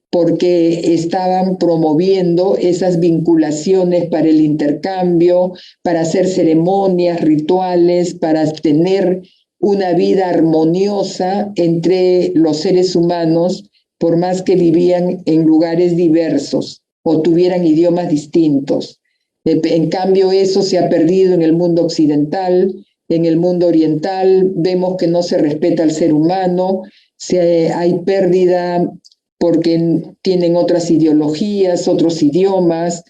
porque estaban promoviendo esas vinculaciones para el intercambio, para hacer ceremonias, rituales, para tener una vida armoniosa entre los seres humanos, por más que vivían en lugares diversos o tuvieran idiomas distintos. En cambio, eso se ha perdido en el mundo occidental. En el mundo oriental vemos que no se respeta al ser humano, hay pérdida porque tienen otras ideologías, otros idiomas.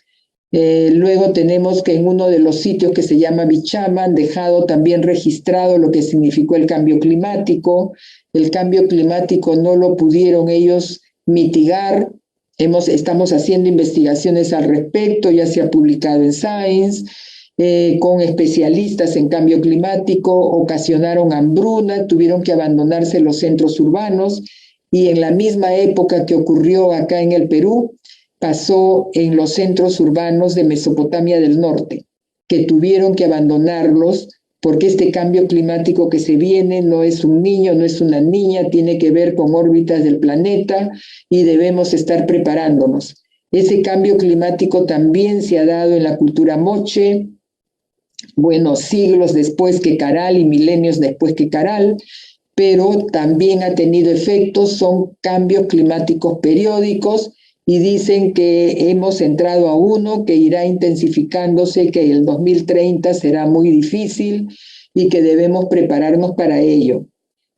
Luego tenemos que en uno de los sitios que se llama Bichama han dejado también registrado lo que significó el cambio climático. El cambio climático no lo pudieron ellos mitigar. Estamos haciendo investigaciones al respecto, ya se ha publicado en Science, con especialistas en cambio climático, ocasionaron hambruna, tuvieron que abandonarse los centros urbanos, y en la misma época que ocurrió acá en el Perú, pasó en los centros urbanos de Mesopotamia del Norte, que tuvieron que abandonarlos porque este cambio climático que se viene no es un niño, no es una niña, tiene que ver con órbitas del planeta y debemos estar preparándonos. Ese cambio climático también se ha dado en la cultura moche, bueno, siglos después que Caral y milenios después que Caral, pero también ha tenido efectos, son cambios climáticos periódicos, y dicen que hemos entrado a uno que irá intensificándose, que el 2030 será muy difícil y que debemos prepararnos para ello.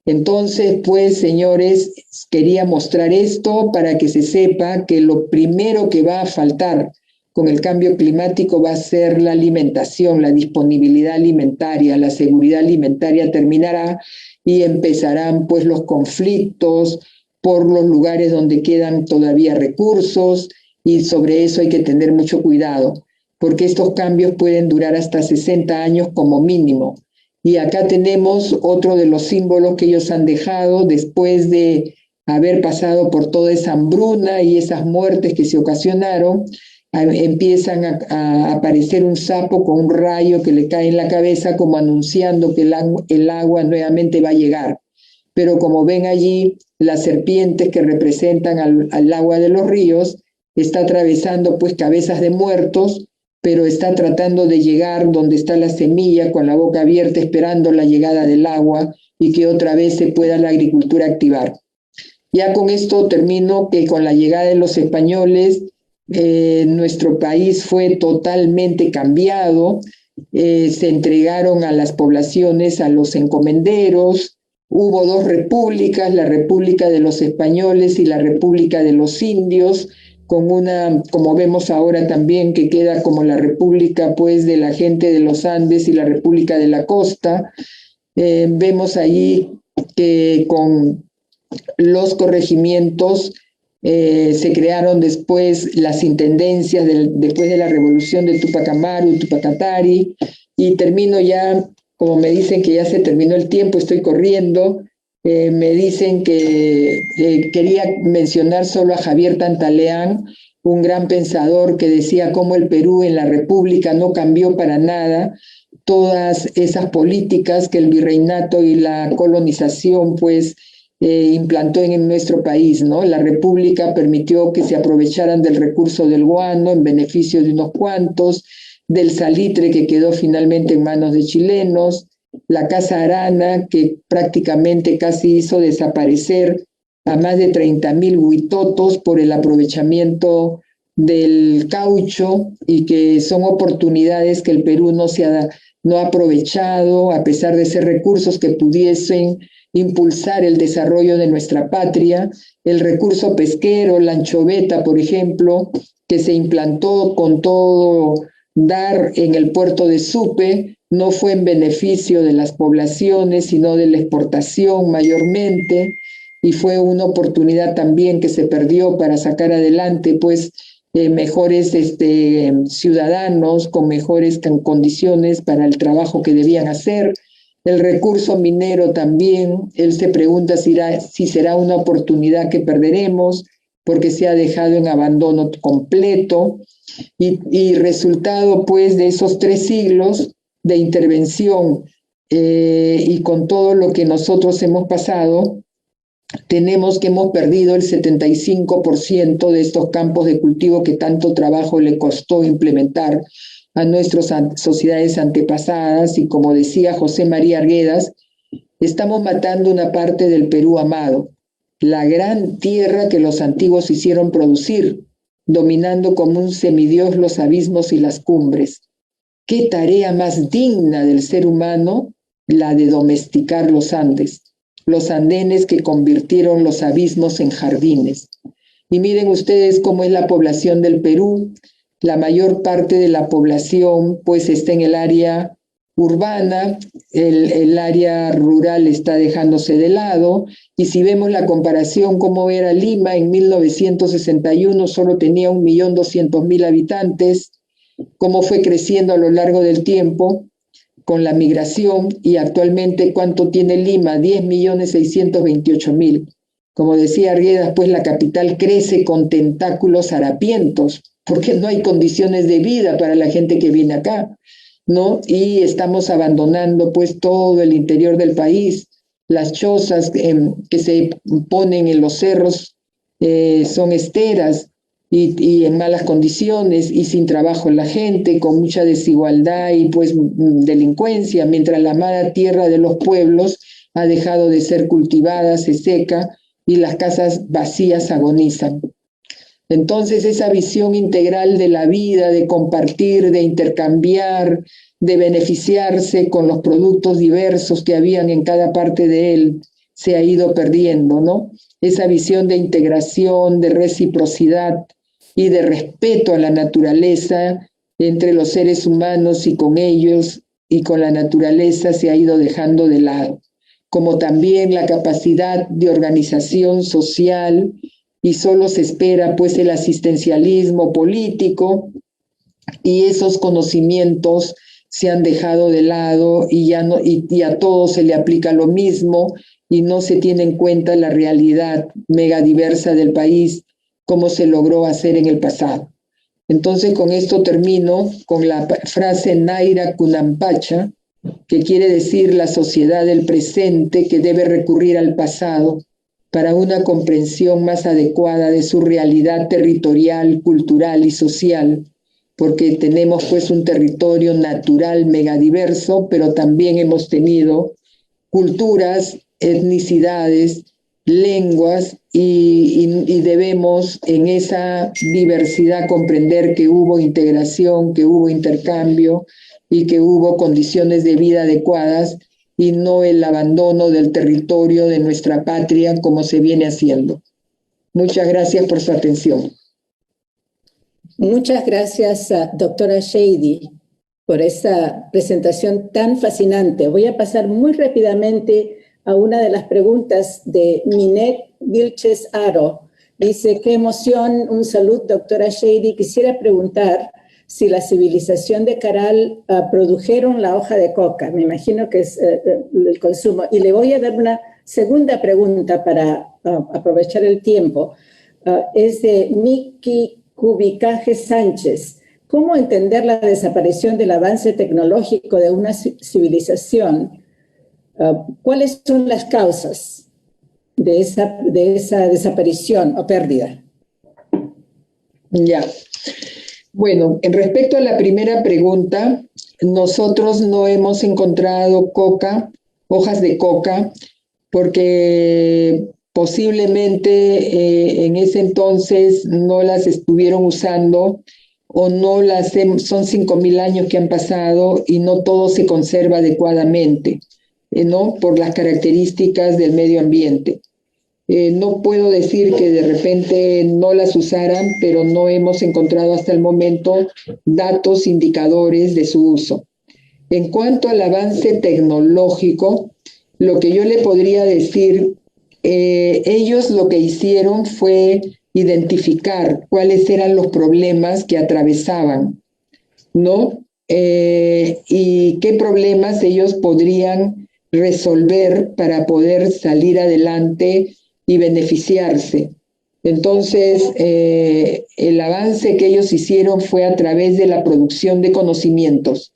Entonces, pues, señores, quería mostrar esto para que se sepa que lo primero que va a faltar con el cambio climático va a ser la alimentación, la disponibilidad alimentaria, la seguridad alimentaria terminará y empezarán pues los conflictos por los lugares donde quedan todavía recursos, y sobre eso hay que tener mucho cuidado, porque estos cambios pueden durar hasta 60 años como mínimo. Y acá tenemos otro de los símbolos que ellos han dejado después de haber pasado por toda esa hambruna y esas muertes que se ocasionaron. Empiezan a aparecer un sapo con un rayo que le cae en la cabeza, como anunciando que el agua nuevamente va a llegar. Pero como ven allí, las serpientes que representan al agua de los ríos está atravesando pues cabezas de muertos, pero está tratando de llegar donde está la semilla con la boca abierta esperando la llegada del agua y que otra vez se pueda la agricultura activar. Ya con esto termino, que con la llegada de los españoles nuestro país fue totalmente cambiado, se entregaron a las poblaciones a los encomenderos, hubo dos repúblicas, la República de los Españoles y la República de los Indios, con una, como vemos ahora también, que queda como la República pues de la gente de los Andes y la República de la Costa. Vemos allí que con los corregimientos se crearon después las intendencias después de la revolución de Tupac Amaru, Tupac Katari, y termino ya, como me dicen que ya se terminó el tiempo, estoy corriendo. Me dicen que quería mencionar solo a Javier Tantaleán, un gran pensador que decía cómo el Perú en la República no cambió para nada todas esas políticas que el virreinato y la colonización pues implantó en nuestro país, ¿no? La República permitió que se aprovecharan del recurso del guano en beneficio de unos cuantos, del salitre que quedó finalmente en manos de chilenos, la Casa Arana, que prácticamente casi hizo desaparecer a más de 30.000 huitotos por el aprovechamiento del caucho, y que son oportunidades que el Perú no ha aprovechado, a pesar de ser recursos que pudiesen impulsar el desarrollo de nuestra patria. El recurso pesquero, la anchoveta, por ejemplo, que se implantó con todo dar en el puerto de Supe no fue en beneficio de las poblaciones, sino de la exportación mayormente, y fue una oportunidad también que se perdió para sacar adelante, pues, mejores ciudadanos con mejores condiciones para el trabajo que debían hacer. El recurso minero también, él se pregunta si será una oportunidad que perderemos, porque se ha dejado en abandono completo, y resultado pues de esos 3 siglos de intervención y con todo lo que nosotros hemos pasado, tenemos que hemos perdido el 75% de estos campos de cultivo que tanto trabajo le costó implementar a nuestras sociedades antepasadas, y como decía José María Arguedas, estamos matando una parte del Perú amado, la gran tierra que los antiguos hicieron producir, dominando como un semidios los abismos y las cumbres. ¿Qué tarea más digna del ser humano la de domesticar los Andes, los andenes que convirtieron los abismos en jardines? Y miren ustedes cómo es la población del Perú. La mayor parte de la población pues está en el área urbana, el área rural está dejándose de lado, y si vemos la comparación cómo era Lima en 1961, solo tenía 1.200.000 habitantes, cómo fue creciendo a lo largo del tiempo con la migración, y actualmente ¿cuánto tiene Lima? 10.628.000. Como decía Arguedas, pues la capital crece con tentáculos harapientos, porque no hay condiciones de vida para la gente que viene acá, ¿no? Y estamos abandonando pues todo el interior del país. Las chozas que se ponen en los cerros son esteras y en malas condiciones y sin trabajo la gente, con mucha desigualdad y pues delincuencia, mientras la amada tierra de los pueblos ha dejado de ser cultivada, se seca y las casas vacías agonizan. Entonces esa visión integral de la vida, de compartir, de intercambiar, de beneficiarse con los productos diversos que habían en cada parte de él, se ha ido perdiendo, ¿no? Esa visión de integración, de reciprocidad y de respeto a la naturaleza entre los seres humanos y con ellos y con la naturaleza se ha ido dejando de lado, como también la capacidad de organización social, y solo se espera pues el asistencialismo político, y esos conocimientos se han dejado de lado y ya no, y a todo se le aplica lo mismo y no se tiene en cuenta la realidad megadiversa del país como se logró hacer en el pasado. Entonces con esto termino con la frase Naira Kunampacha, que quiere decir la sociedad del presente que debe recurrir al pasado para una comprensión más adecuada de su realidad territorial, cultural y social, porque tenemos pues un territorio natural megadiverso, pero también hemos tenido culturas, etnicidades, lenguas, y debemos en esa diversidad comprender que hubo integración, que hubo intercambio y que hubo condiciones de vida adecuadas, y no el abandono del territorio de nuestra patria como se viene haciendo. Muchas gracias por su atención. Muchas gracias, doctora Shady, por esta presentación tan fascinante. Voy a pasar muy rápidamente a una de las preguntas de Minet Vilches Aro. Dice, qué emoción, un saludo, doctora Shady. Quisiera preguntar si la civilización de Caral produjeron la hoja de coca. Me imagino que es el consumo. Y le voy a dar una segunda pregunta para aprovechar el tiempo. Es de Miki Cubicaje Sánchez. ¿Cómo entender la desaparición del avance tecnológico de una civilización? ¿Cuáles son las causas de esa desaparición o pérdida? Ya. Bueno, en respecto a la primera pregunta, nosotros no hemos encontrado hojas de coca, porque posiblemente en ese entonces no las estuvieron usando o no son 5.000 años que han pasado y no todo se conserva adecuadamente, ¿no? Por las características del medio ambiente. No puedo decir que de repente no las usaran, pero no hemos encontrado hasta el momento datos indicadores de su uso. En cuanto al avance tecnológico, lo que yo le podría decir, ellos lo que hicieron fue identificar cuáles eran los problemas que atravesaban, ¿no? Y qué problemas ellos podrían resolver para poder salir adelante y beneficiarse. Entonces, el avance que ellos hicieron fue a través de la producción de conocimientos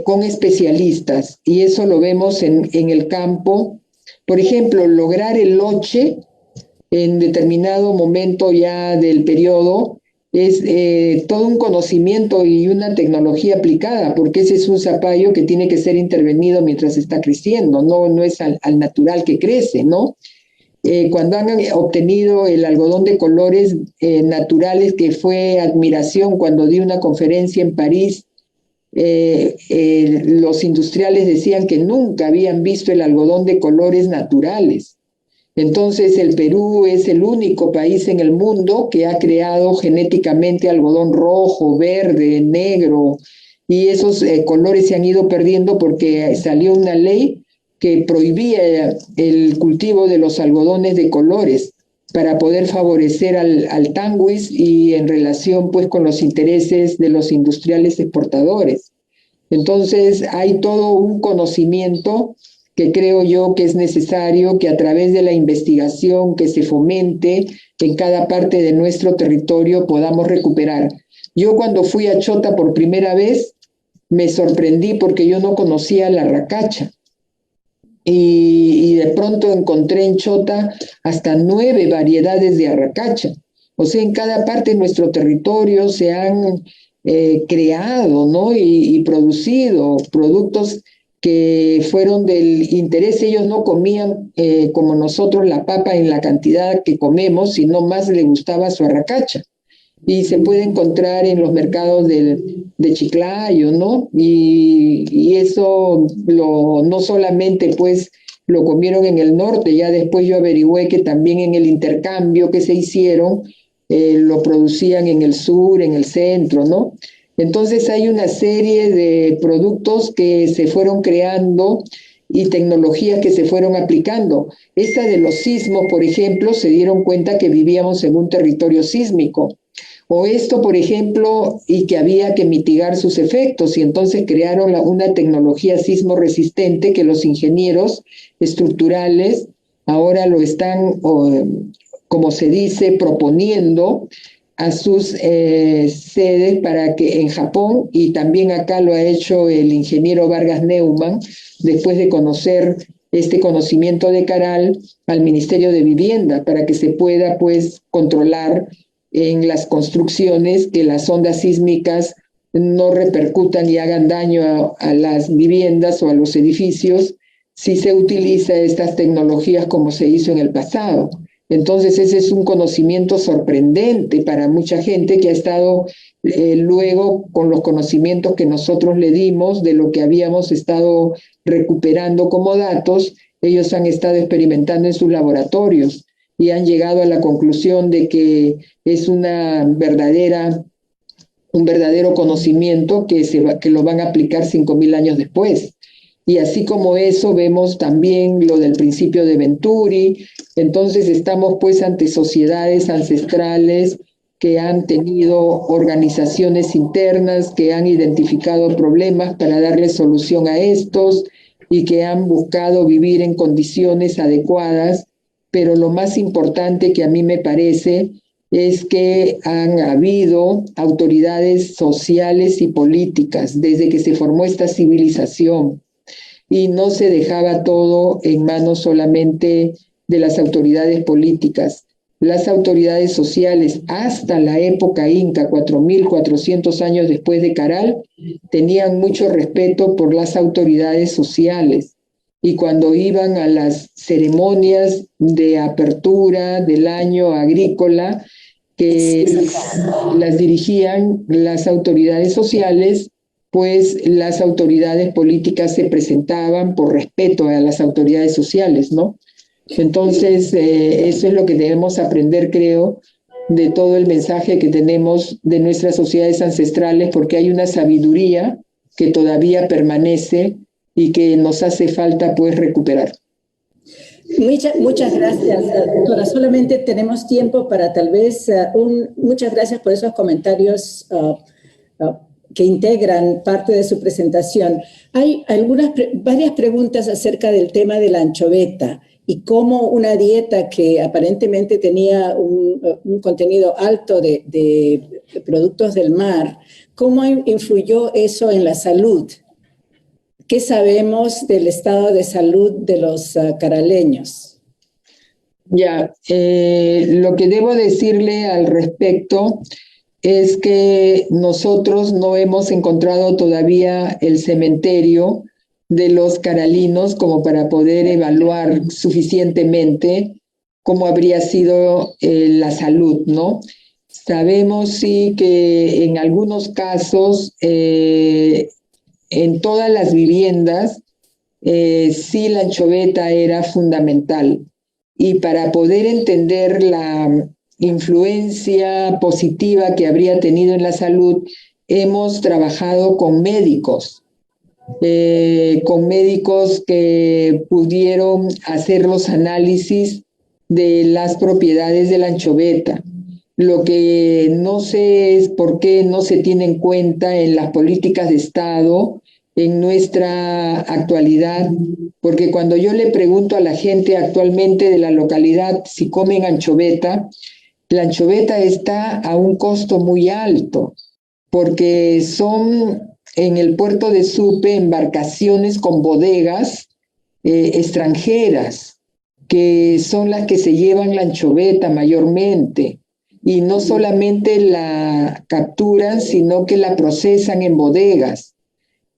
con especialistas, y eso lo vemos en el campo. Por ejemplo, lograr el loche en determinado momento ya del periodo es todo un conocimiento y una tecnología aplicada, porque ese es un zapallo que tiene que ser intervenido mientras está creciendo, no es al natural que crece, ¿no? Cuando han obtenido el algodón de colores naturales, que fue admiración cuando di una conferencia en París, los industriales decían que nunca habían visto el algodón de colores naturales. Entonces el Perú es el único país en el mundo que ha creado genéticamente algodón rojo, verde, negro, y esos colores se han ido perdiendo porque salió una ley que prohibía el cultivo de los algodones de colores para poder favorecer al tanguis y en relación pues con los intereses de los industriales exportadores. Entonces hay todo un conocimiento que creo yo que es necesario que a través de la investigación que se fomente en cada parte de nuestro territorio podamos recuperar. Yo cuando fui a Chota por primera vez me sorprendí porque yo no conocía la racacha. Y de pronto encontré en Chota hasta 9 variedades de arracacha. O sea, en cada parte de nuestro territorio se han creado, ¿no? y producido productos que fueron del interés. Ellos no comían como nosotros la papa en la cantidad que comemos, sino más le gustaba su arracacha. Y se puede encontrar en los mercados de Chiclayo, ¿no? Y eso no solamente pues lo comieron en el norte, ya después yo averigüé que también en el intercambio que se hicieron, lo producían en el sur, en el centro, ¿no? Entonces hay una serie de productos que se fueron creando y tecnologías que se fueron aplicando. Esta de los sismos, por ejemplo, se dieron cuenta que vivíamos en un territorio sísmico. O esto, por ejemplo, y que había que mitigar sus efectos, y entonces crearon una tecnología sismo resistente que los ingenieros estructurales ahora lo están, como se dice, proponiendo a sus sedes para que en Japón, y también acá lo ha hecho el ingeniero Vargas Neumann, después de conocer este conocimiento de Caral, al Ministerio de Vivienda, para que se pueda pues controlar en las construcciones, que las ondas sísmicas no repercutan y hagan daño a las viviendas o a los edificios si se utiliza estas tecnologías como se hizo en el pasado. Entonces ese es un conocimiento sorprendente para mucha gente que ha estado luego con los conocimientos que nosotros le dimos de lo que habíamos estado recuperando como datos. Ellos han estado experimentando en sus laboratorios y han llegado a la conclusión de que es un verdadero conocimiento que lo van a aplicar 5.000 años después. Y así como eso, vemos también lo del principio de Venturi. Entonces estamos pues ante sociedades ancestrales que han tenido organizaciones internas, que han identificado problemas para darle solución a estos y que han buscado vivir en condiciones adecuadas. Pero lo más importante que a mí me parece es que han habido autoridades sociales y políticas desde que se formó esta civilización, y no se dejaba todo en manos solamente de las autoridades políticas. Las autoridades sociales, hasta la época inca, 4.400 años después de Caral, tenían mucho respeto por las autoridades sociales. Y cuando iban a las ceremonias de apertura del año agrícola, que las dirigían las autoridades sociales, pues las autoridades políticas se presentaban por respeto a las autoridades sociales, ¿no? Entonces, eso es lo que debemos aprender, creo, de todo el mensaje que tenemos de nuestras sociedades ancestrales, porque hay una sabiduría que todavía permanece y que nos hace falta, pues, recuperar. Muchas gracias, doctora. Solamente tenemos tiempo para tal vez muchas gracias por esos comentarios que integran parte de su presentación. Hay varias preguntas acerca del tema de la anchoveta y cómo una dieta que aparentemente tenía un contenido alto de productos del mar, ¿cómo influyó eso en la salud? ¿Qué sabemos del estado de salud de los caraleños? Ya, lo que debo decirle al respecto es que nosotros no hemos encontrado todavía el cementerio de los caralinos como para poder evaluar suficientemente cómo habría sido la salud, ¿no? Sabemos sí que en algunos casos en todas las viviendas, sí la anchoveta era fundamental. Y para poder entender la influencia positiva que habría tenido en la salud, hemos trabajado con médicos que pudieron hacer los análisis de las propiedades de la anchoveta. Lo que no sé es por qué no se tiene en cuenta en las políticas de Estado en nuestra actualidad, porque cuando yo le pregunto a la gente actualmente de la localidad si comen anchoveta, la anchoveta está a un costo muy alto, porque son en el puerto de Supe embarcaciones con bodegas extranjeras, que son las que se llevan la anchoveta mayormente. Y no solamente la capturan, sino que la procesan en bodegas.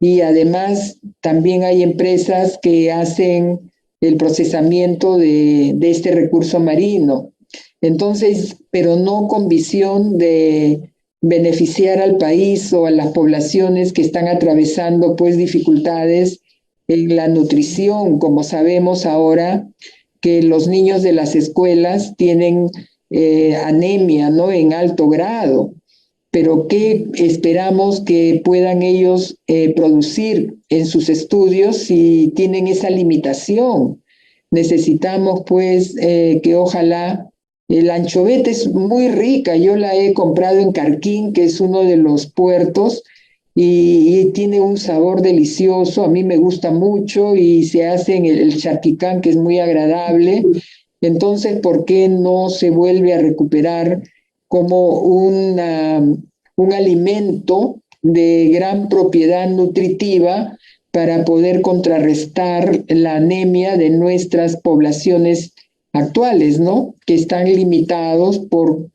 Y además también hay empresas que hacen el procesamiento de este recurso marino. Entonces, pero no con visión de beneficiar al país o a las poblaciones que están atravesando pues dificultades en la nutrición, como sabemos ahora que los niños de las escuelas tienen anemia, ¿no? En alto grado. Pero ¿qué esperamos que puedan ellos producir en sus estudios si tienen esa limitación? Necesitamos, pues, que ojalá la anchoveta es muy rica. Yo la he comprado en Carquín, que es uno de los puertos, y tiene un sabor delicioso. A mí me gusta mucho y se hace en el charquicán, que es muy agradable. Entonces, ¿por qué no se vuelve a recuperar como un alimento de gran propiedad nutritiva para poder contrarrestar la anemia de nuestras poblaciones actuales, ¿no? Que están limitados por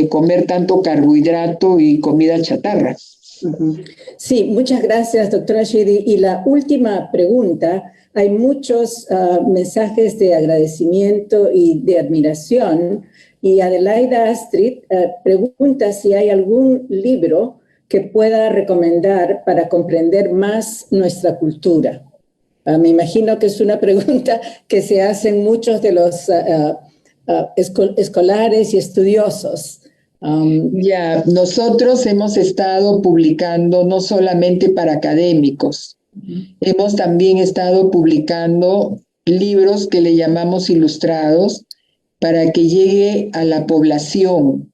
comer tanto carbohidrato y comida chatarra. Sí, muchas gracias, doctora Shidi. Y la última pregunta, hay muchos mensajes de agradecimiento y de admiración. Y Adelaida Astrid pregunta si hay algún libro que pueda recomendar para comprender más nuestra cultura. Me imagino que es una pregunta que se hacen muchos de los escolares y estudiosos. Ya, nosotros hemos estado publicando no solamente para académicos, hemos también estado publicando libros que le llamamos ilustrados para que llegue a la población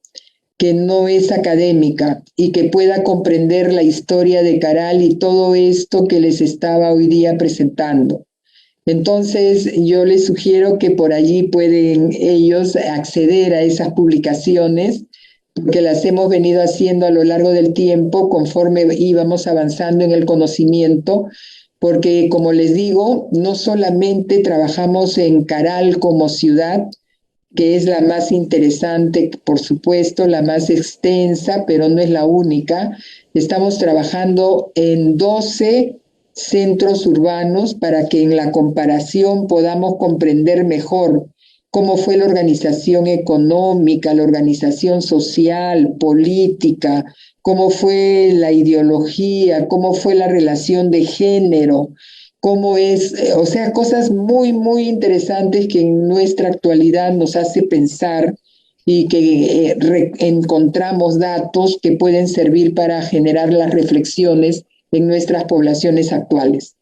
que no es académica y que pueda comprender la historia de Caral y todo esto que les estaba hoy día presentando. Entonces, yo les sugiero que por allí pueden ellos acceder a esas publicaciones, porque las hemos venido haciendo a lo largo del tiempo conforme íbamos avanzando en el conocimiento, porque como les digo, no solamente trabajamos en Caral como ciudad, que es la más interesante, por supuesto, la más extensa, pero no es la única. Estamos trabajando en 12 centros urbanos para que en la comparación podamos comprender mejor cómo fue la organización económica, la organización social, política, cómo fue la ideología, cómo fue la relación de género, cómo es, o sea, cosas muy, muy interesantes que en nuestra actualidad nos hace pensar y que encontramos datos que pueden servir para generar las reflexiones en nuestras poblaciones actuales.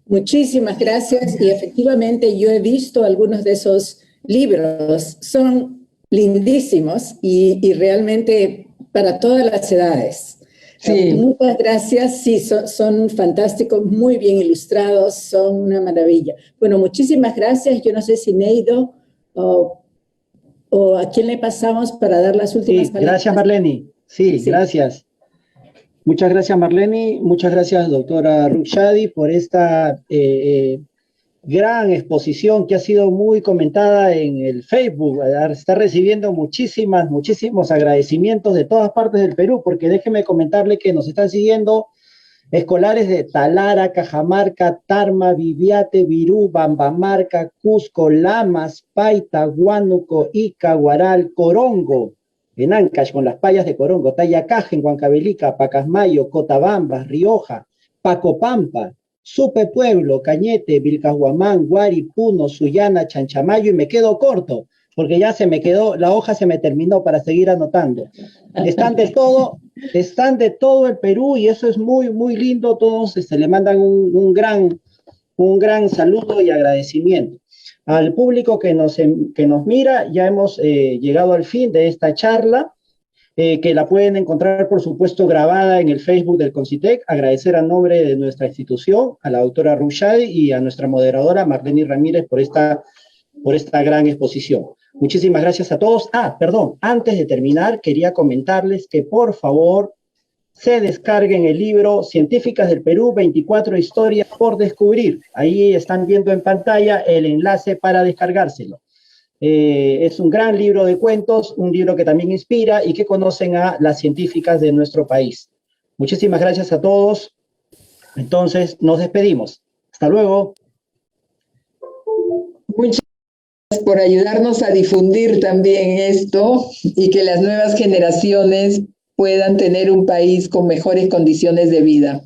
Muchísimas gracias y efectivamente yo he visto algunos de esos libros, son lindísimos y realmente para todas las edades. Sí. Muchas gracias, sí, son fantásticos, muy bien ilustrados, son una maravilla. Bueno, muchísimas gracias, yo no sé si Neido o a quién le pasamos para dar las últimas palabras. Gracias Marlene, sí, gracias. Muchas gracias Marlene, muchas gracias doctora Rukhshadi por esta gran exposición que ha sido muy comentada en el Facebook. Está recibiendo muchísimos agradecimientos de todas partes del Perú, porque déjeme comentarle que nos están siguiendo escolares de Talara, Cajamarca, Tarma, Viviate, Virú, Bambamarca, Cusco, Lamas, Paita, Huánuco, Ica, Guaral, Corongo, en Ancash, con las payas de Corongo, Tayacaja, en Huancavelica, Pacasmayo, Cotabambas, Rioja, Pacopampa, Supe Pueblo, Cañete, Vilcahuamán, Guari, Puno, Sullana, Chanchamayo, y me quedo corto, porque ya se me quedó, la hoja se me terminó para seguir anotando. Están de todo el Perú y eso es muy, muy lindo. Todos le mandan un gran saludo y agradecimiento. Al público que nos mira, ya hemos llegado al fin de esta charla, que la pueden encontrar, por supuesto, grabada en el Facebook del CONCITEC. Agradecer a nombre de nuestra institución, a la doctora Rukhshadi y a nuestra moderadora, Marlene Ramírez, por esta gran exposición. Muchísimas gracias a todos. Perdón, antes de terminar, quería comentarles que, por favor, se descarguen el libro Científicas del Perú, 24 historias por descubrir. Ahí están viendo en pantalla el enlace para descargárselo. Es un gran libro de cuentos, un libro que también inspira y que conocen a las científicas de nuestro país. Muchísimas gracias a todos. Entonces, nos despedimos. Hasta luego. Muchas gracias por ayudarnos a difundir también esto y que las nuevas generaciones puedan tener un país con mejores condiciones de vida.